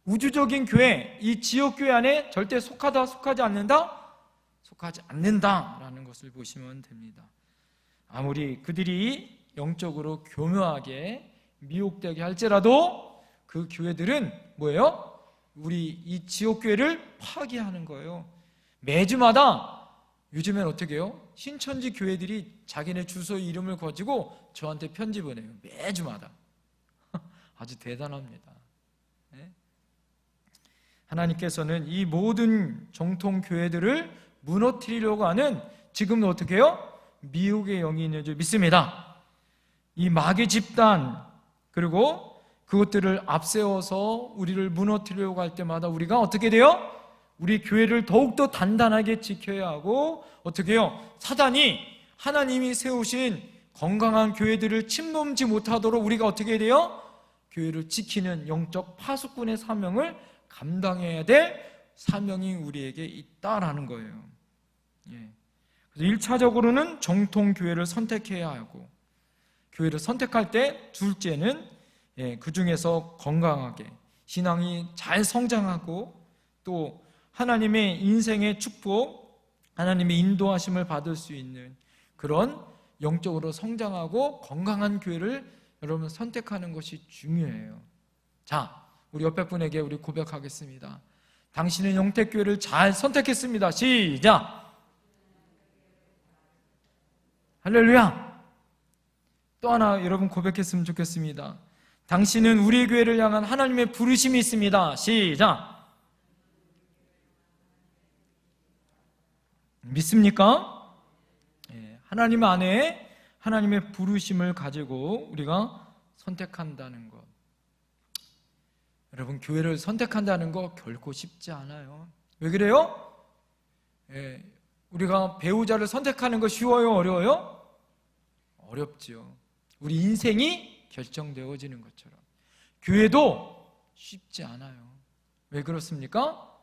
우주적인 교회, 이 지역교회 안에 절대 속하다, 속하지 않는다? 속하지 않는다라는 것을 보시면 됩니다. 아무리 그들이 영적으로 교묘하게 미혹되게 할지라도 그 교회들은 뭐예요? 우리 이 지역교회를 파괴하는 거예요. 매주마다 요즘엔 어떻게 해요? 신천지 교회들이 자기네 주소 이름을 가지고 저한테 편지 보내요. 매주마다. 아주 대단합니다. 하나님께서는 이 모든 정통 교회들을 무너뜨리려고 하는 지금은 어떻게 해요? 미혹의 영이 있는 줄 믿습니다. 이 마귀 집단, 그리고 그것들을 앞세워서 우리를 무너뜨리려고 할 때마다 우리가 어떻게 돼요? 우리 교회를 더욱더 단단하게 지켜야 하고, 어떻게 해요? 사단이 하나님이 세우신 건강한 교회들을 침범지 못하도록 우리가 어떻게 해야 돼요? 교회를 지키는 영적 파수꾼의 사명을 감당해야 될 사명이 우리에게 있다라는 거예요. 그래서 1차적으로는 정통교회를 선택해야 하고, 교회를 선택할 때 둘째는 그 중에서 건강하게 신앙이 잘 성장하고 또 하나님의 인생의 축복, 하나님의 인도하심을 받을 수 있는 그런 영적으로 성장하고 건강한 교회를 여러분 선택하는 것이 중요해요. 자, 우리 옆에 분에게 우리 고백하겠습니다. 당신은 영택교회를 잘 선택했습니다. 시작! 할렐루야! 또 하나 여러분 고백했으면 좋겠습니다. 당신은 우리 교회를 향한 하나님의 부르심이 있습니다. 시작! 믿습니까? 하나님 안에 하나님의 부르심을 가지고 우리가 선택한다는 것. 여러분, 교회를 선택한다는 거 결코 쉽지 않아요. 왜 그래요? 우리가 배우자를 선택하는 거 쉬워요? 어려워요? 어렵지요. 우리 인생이 결정되어지는 것처럼 교회도 쉽지 않아요. 왜 그렇습니까?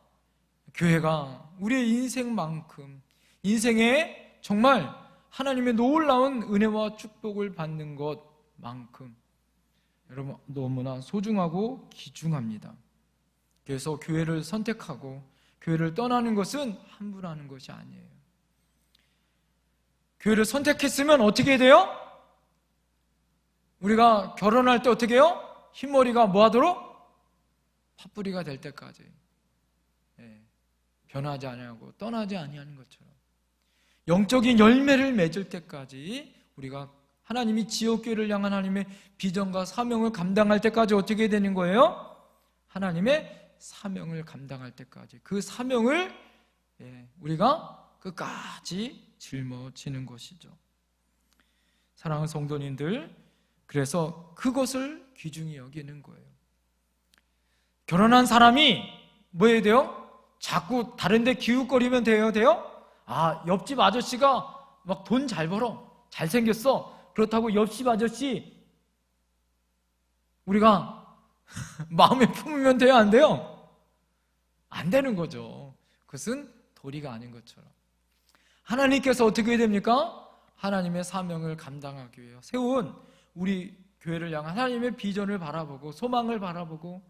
교회가 우리의 인생만큼, 인생에 정말 하나님의 놀라운 은혜와 축복을 받는 것만큼 여러분 너무나 소중하고 귀중합니다. 그래서 교회를 선택하고 교회를 떠나는 것은 함부로 하는 것이 아니에요. 교회를 선택했으면 어떻게 돼요? 우리가 결혼할 때 어떻게 해요? 흰머리가 뭐 하도록? 팥뿌리가 될 때까지 변하지 아니하고 떠나지 아니하는 것처럼 영적인 열매를 맺을 때까지 우리가 하나님이 지역교회를 향한 하나님의 비전과 사명을 감당할 때까지 어떻게 되는 거예요? 하나님의 사명을 감당할 때까지 그 사명을 우리가 끝까지 짊어지는 것이죠. 사랑하는 성도님들, 그래서 그것을 귀중히 여기는 거예요. 결혼한 사람이 뭐 해야 돼요? 자꾸 다른 데 기웃거리면 돼요? 아, 옆집 아저씨가 막 돈 잘 벌어, 잘생겼어, 그렇다고 옆집 아저씨 우리가 마음에 품으면 돼요? 안 돼요? 안 되는 거죠. 그것은 도리가 아닌 것처럼 하나님께서 어떻게 해야 됩니까? 하나님의 사명을 감당하기 위해 세운 우리 교회를 향한 하나님의 비전을 바라보고 소망을 바라보고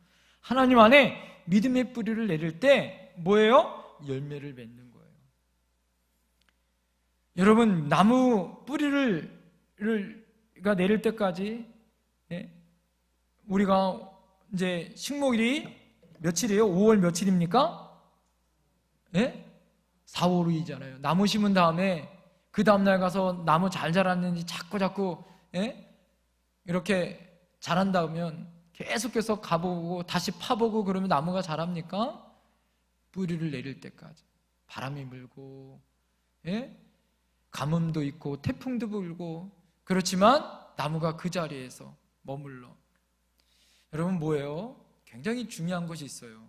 하나님 안에 믿음의 뿌리를 내릴 때 뭐예요? 열매를 맺는 거예요. 여러분, 나무 뿌리를 내릴 때까지 우리가 이제 식목일이 며칠이에요? 5월 며칠입니까? 4, 5, 6이잖아요. 나무 심은 다음에 그 다음날 가서 나무 잘 자랐는지 자꾸 이렇게 자란다면 계속해서 가보고 다시 파보고 그러면 나무가 자랍니까? 뿌리를 내릴 때까지 바람이 불고 가뭄도 있고 태풍도 불고 그렇지만 나무가 그 자리에서 머물러 여러분 뭐예요? 굉장히 중요한 것이 있어요.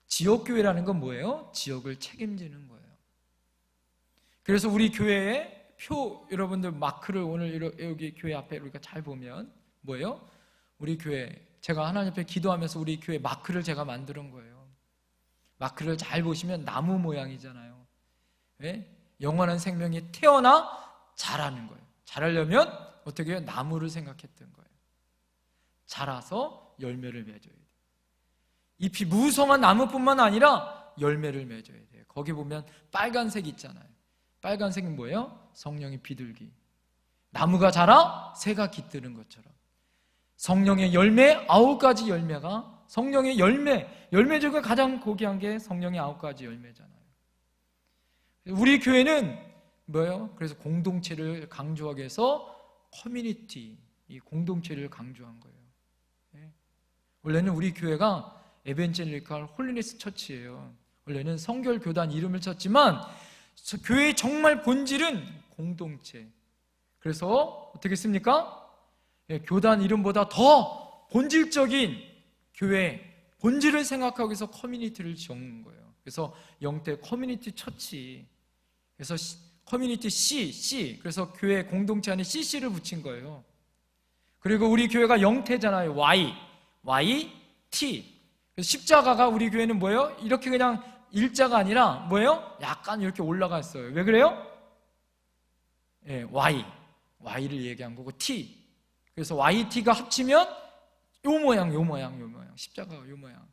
지역교회라는 건 뭐예요? 지역을 책임지는 거예요. 그래서 우리 교회에 여러분들 마크를 오늘 여기 교회 앞에 우리가 잘 보면 뭐예요? 우리 교회, 제가 하나님 앞에 기도하면서 우리 교회 마크를 제가 만드는 거예요. 마크를 잘 보시면 나무 모양이잖아요. 왜? 영원한 생명이 태어나 자라는 거예요. 자라려면 어떻게 해요? 나무를 생각했던 거예요. 자라서 열매를 맺어야 돼요. 잎이 무성한 나무뿐만 아니라 열매를 맺어야 돼요. 거기 보면 빨간색 있잖아요. 빨간색은 뭐예요? 성령의 비둘기. 나무가 자라 새가 깃드는 것처럼 성령의 열매 9가지 열매가 성령의 열매 중에 가장 고귀한 게 성령의 9가지 열매잖아요. 우리 교회는 뭐예요? 그래서 공동체를 강조하기 위해서 커뮤니티, 이 공동체를 강조한 거예요. 원래는 우리 교회가 에벤젤리칼 홀리네스 처치예요. 원래는 성결교단 이름을 썼지만 교회의 정말 본질은 공동체. 그래서 어떻게 씁니까? 교단 이름보다 더 본질적인 교회 본질을 생각하기 위해서 커뮤니티를 적는 거예요. 그래서 영태 커뮤니티 처치. 그래서 커뮤니티 C. 그래서 교회 공동체 안에 CC를 붙인 거예요. 그리고 우리 교회가 영태잖아요. YT. 그래서 십자가가 우리 교회는 뭐예요? 이렇게 그냥 일자가 아니라 뭐예요? 약간 이렇게 올라가 있어요. 왜 그래요? Y를 얘기한 거고 T. 그래서 YT가 합치면 요 모양. 십자가가 요 모양.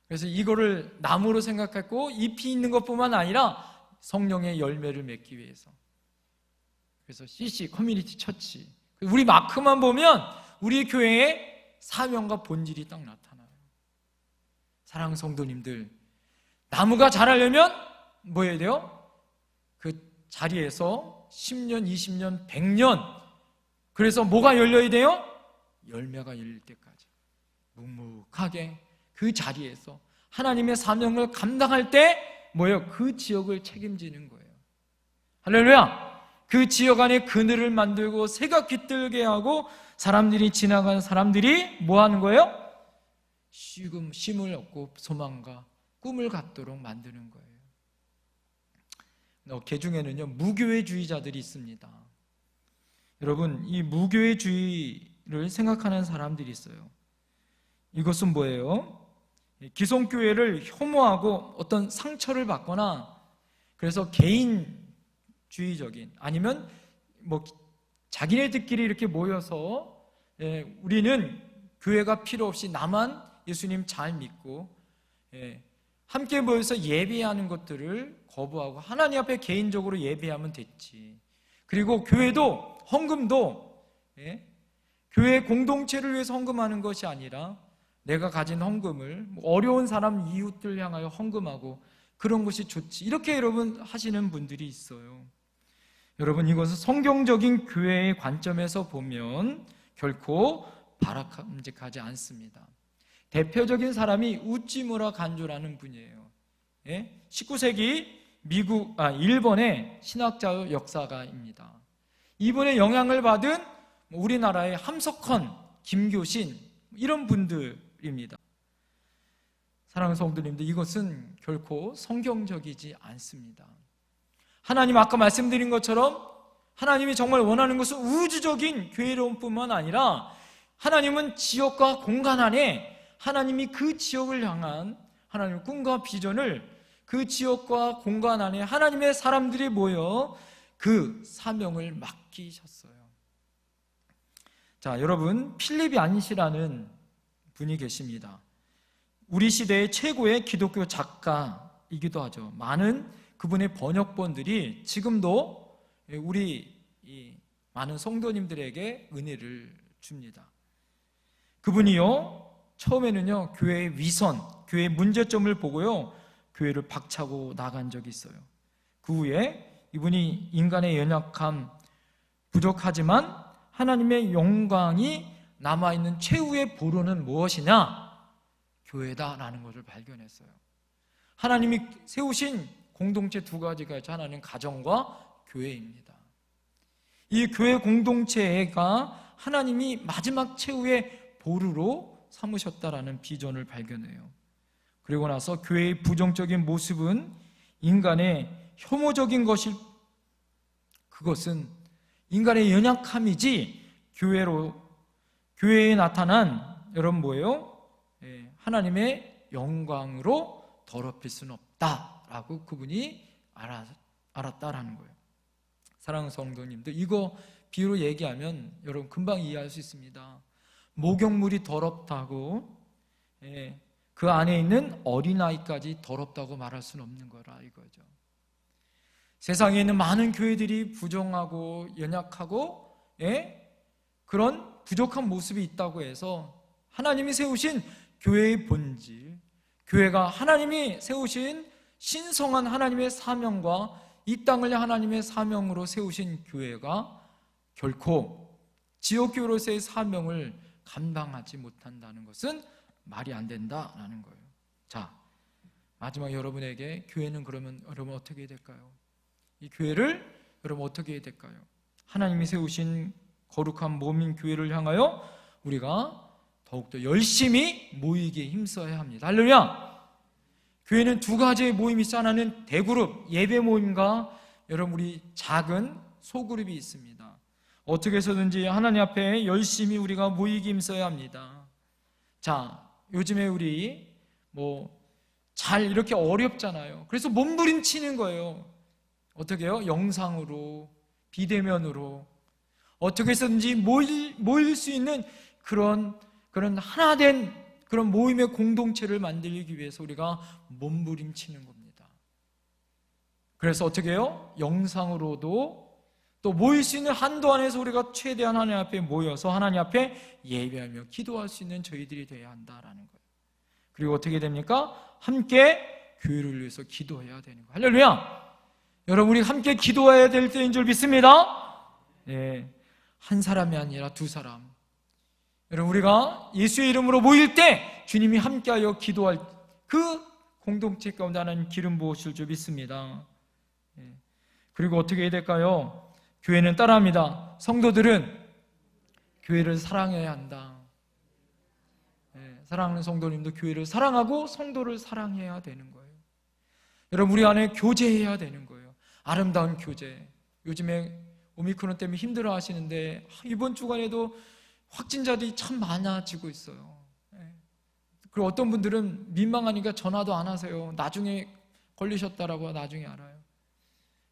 그래서 이거를 나무로 생각했고 잎이 있는 것뿐만 아니라 성령의 열매를 맺기 위해서. 그래서 CC 커뮤니티 처치. 우리 마크만 보면 우리 교회의 사명과 본질이 딱 나타나요. 사랑하는 성도님들, 나무가 자라려면 뭐 해야 돼요? 그 자리에서 10년, 20년, 100년. 그래서 뭐가 열려야 돼요? 열매가 열릴 때까지 묵묵하게 그 자리에서 하나님의 사명을 감당할 때 뭐예요? 그 지역을 책임지는 거예요. 할렐루야! 그 지역 안에 그늘을 만들고 새가 깃들게 하고 사람들이 지나가는 사람들이 뭐 하는 거예요? 쉼을 얻고 소망과 꿈을 갖도록 만드는 거예요. 개 중에는요 무교회주의자들이 있습니다. 여러분, 이 무교회주의를 생각하는 사람들이 있어요. 이것은 뭐예요? 기성교회를 혐오하고 어떤 상처를 받거나 그래서 개인주의적인 아니면 뭐 자기네들끼리 이렇게 모여서 우리는 교회가 필요 없이 나만 예수님 잘 믿고 함께 모여서 예배하는 것들을 거부하고 하나님 앞에 개인적으로 예배하면 됐지. 그리고 교회도 헌금도 교회 공동체를 위해서 헌금하는 것이 아니라 내가 가진 헌금을 어려운 사람 이웃들 향하여 헌금하고 그런 것이 좋지. 이렇게 여러분 하시는 분들이 있어요. 여러분, 이것은 성경적인 교회의 관점에서 보면 결코 바람직하지 않습니다. 대표적인 사람이 우찌무라 간조라는 분이에요. 19세기 일본의 신학자 역사가입니다. 이분의 영향을 받은 우리나라의 함석헌, 김교신 이런 분들입니다. 사랑하는 성도님들, 이것은 결코 성경적이지 않습니다. 하나님 아까 말씀드린 것처럼 하나님이 정말 원하는 것은 우주적인 교회론뿐만 아니라 하나님은 지역과 공간 안에 하나님이 그 지역을 향한 하나님의 꿈과 비전을 그 지역과 공간 안에 하나님의 사람들이 모여 그 사명을 맡기셨어요. 자, 여러분, 필립 얀시라는 분이 계십니다. 우리 시대의 최고의 기독교 작가이기도 하죠. 많은 그분의 번역본들이 지금도 우리 많은 성도님들에게 은혜를 줍니다. 그분이요, 처음에는요 교회의 위선, 교회의 문제점을 보고요 교회를 박차고 나간 적이 있어요. 그 후에 이분이 인간의 연약함, 부족하지만 하나님의 영광이 남아있는 최후의 보루는 무엇이냐? 교회다라는 것을 발견했어요. 하나님이 세우신 공동체 두 가지가 있죠. 하나는 가정과 교회입니다. 이 교회 공동체가 하나님이 마지막 최후의 보루로 삼으셨다라는 비전을 발견해요. 그리고 나서 교회의 부정적인 모습은 인간의 혐오적인 그것은 인간의 연약함이지 교회에 나타난 여러분 뭐예요? 하나님의 영광으로 더럽힐 수는 없다라고 그분이 알았다라는 거예요. 사랑하는 성도님들, 이거 비유로 얘기하면 여러분 금방 이해할 수 있습니다. 목욕물이 더럽다고 그 안에 있는 어린아이까지 더럽다고 말할 수는 없는 거라 이거죠. 세상에 있는 많은 교회들이 부정하고 연약하고 그런 부족한 모습이 있다고 해서 하나님이 세우신 교회의 본질, 교회가 하나님이 세우신 신성한 하나님의 사명과 이 땅을 하나님의 사명으로 세우신 교회가 결코 지옥교회로서의 사명을 감당하지 못한다는 것은 말이 안 된다라는 거예요. 자, 마지막 여러분에게 교회는 그러면 여러분 어떻게 해야 될까요? 이 교회를 여러분 어떻게 해야 될까요? 하나님이 세우신 거룩한 몸인 교회를 향하여 우리가 더욱더 열심히 모이기에 힘써야 합니다. 할렐루야! 교회는 두 가지의 모임이 있어. 하나는 대그룹, 예배 모임과 여러분 우리 작은 소그룹이 있습니다. 어떻게 해서든지 하나님 앞에 열심히 우리가 모이기 힘써야 합니다. 자, 요즘에 우리 잘 이렇게 어렵잖아요. 그래서 몸부림치는 거예요. 어떻게 해요? 영상으로, 비대면으로 어떻게 해서든지 모일 수 있는 그런 하나된 그런 모임의 공동체를 만들기 위해서 우리가 몸부림치는 겁니다. 그래서 어떻게 해요? 영상으로도 또 모일 수 있는 한도 안에서 우리가 최대한 하나님 앞에 모여서 하나님 앞에 예배하며 기도할 수 있는 저희들이 되어야 한다라는 거예요. 그리고 어떻게 됩니까? 함께 교회를 위해서 기도해야 되는 거예요. 할렐루야! 여러분, 우리 함께 기도해야 될 때인 줄 믿습니다. 한 사람이 아니라 두 사람. 여러분, 우리가 예수의 이름으로 모일 때 주님이 함께하여 기도할 그 공동체 가운데 하나님 기름 부으실 줄 믿습니다. 그리고 어떻게 해야 될까요? 교회는 따라합니다. 성도들은 교회를 사랑해야 한다. 사랑하는 성도님도 교회를 사랑하고 성도를 사랑해야 되는 거예요. 여러분, 우리 안에 교제해야 되는 거예요. 아름다운 교제. 요즘에 오미크론 때문에 힘들어 하시는데 이번 주간에도 확진자들이 참 많아지고 있어요. 그리고 어떤 분들은 민망하니까 전화도 안 하세요. 나중에 걸리셨다라고 나중에 알아요.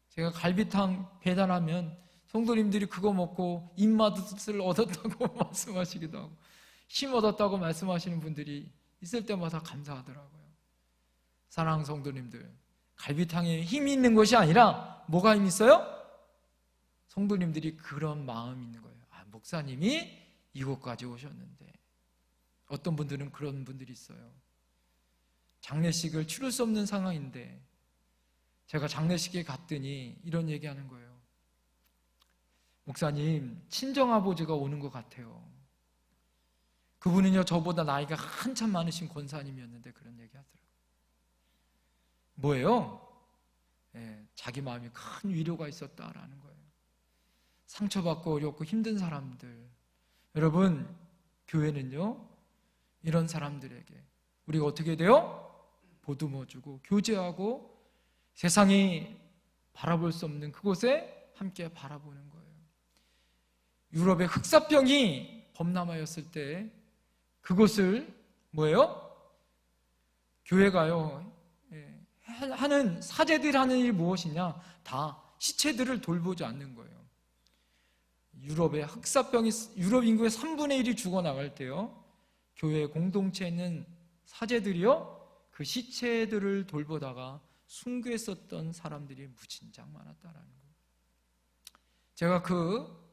제가 갈비탕 배달하면 성도님들이 그거 먹고 입맛을 얻었다고 말씀하시기도 하고 힘 얻었다고 말씀하시는 분들이 있을 때마다 감사하더라고요. 사랑하는 성도님들, 갈비탕에 힘이 있는 것이 아니라 뭐가 힘이 있어요? 성도님들이 그런 마음이 있는 거예요. 목사님이 이곳까지 오셨는데. 어떤 분들은 그런 분들이 있어요. 장례식을 치를 수 없는 상황인데 제가 장례식에 갔더니 이런 얘기하는 거예요. 목사님, 친정아버지가 오는 것 같아요. 그분은요, 저보다 나이가 한참 많으신 권사님이었는데 그런 얘기 하더라고요. 뭐예요? 자기 마음에 큰 위로가 있었다라는 거예요. 상처받고 어렵고 힘든 사람들, 여러분, 교회는요 이런 사람들에게 우리가 어떻게 돼요? 보듬어주고 교제하고 세상이 바라볼 수 없는 그곳에 함께 바라보는 거예요. 유럽의 흑사병이 범람하였을 때 그것을 뭐예요? 교회가요 하는 사제들이 하는 일이 무엇이냐? 다 시체들을 돌보지 않는 거예요. 유럽의 흑사병이 유럽 인구의 3분의 1이 죽어나갈 때요 교회 공동체에 있는 사제들이요 그 시체들을 돌보다가 순교했었던 사람들이 무진장 많았다라는 거예요. 제가 그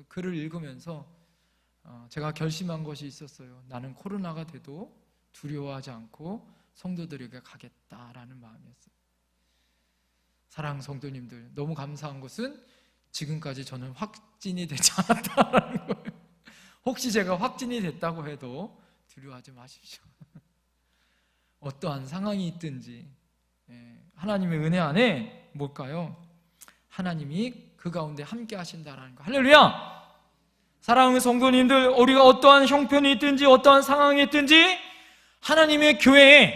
글을 읽으면서 제가 결심한 것이 있었어요. 나는 코로나가 돼도 두려워하지 않고 성도들에게 가겠다라는 마음이었어요. 사랑하는 성도님들, 너무 감사한 것은 지금까지 저는 확진이 되지 않았다는 거예요. 혹시 제가 확진이 됐다고 해도 두려워하지 마십시오. 어떠한 상황이 있든지 하나님의 은혜 안에 뭘까요? 하나님이 그 가운데 함께 하신다라는 거. 할렐루야! 사랑하는 성도님들, 우리가 어떠한 형편이 있든지 어떠한 상황이 있든지 하나님의 교회에,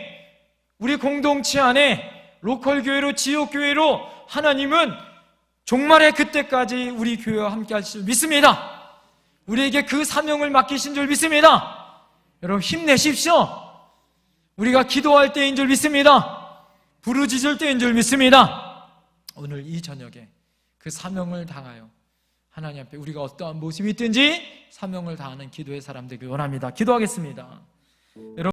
우리 공동체 안에 로컬 교회로, 지역 교회로 하나님은 종말의 그때까지 우리 교회와 함께 하실 줄 믿습니다. 우리에게 그 사명을 맡기신 줄 믿습니다. 여러분 힘내십시오. 우리가 기도할 때인 줄 믿습니다. 부르짖을 때인 줄 믿습니다. 오늘 이 저녁에 그 사명을 당하여 하나님 앞에 우리가 어떠한 모습이 있든지 사명을 다하는 기도의 사람 되길 원합니다. 기도하겠습니다. 여러분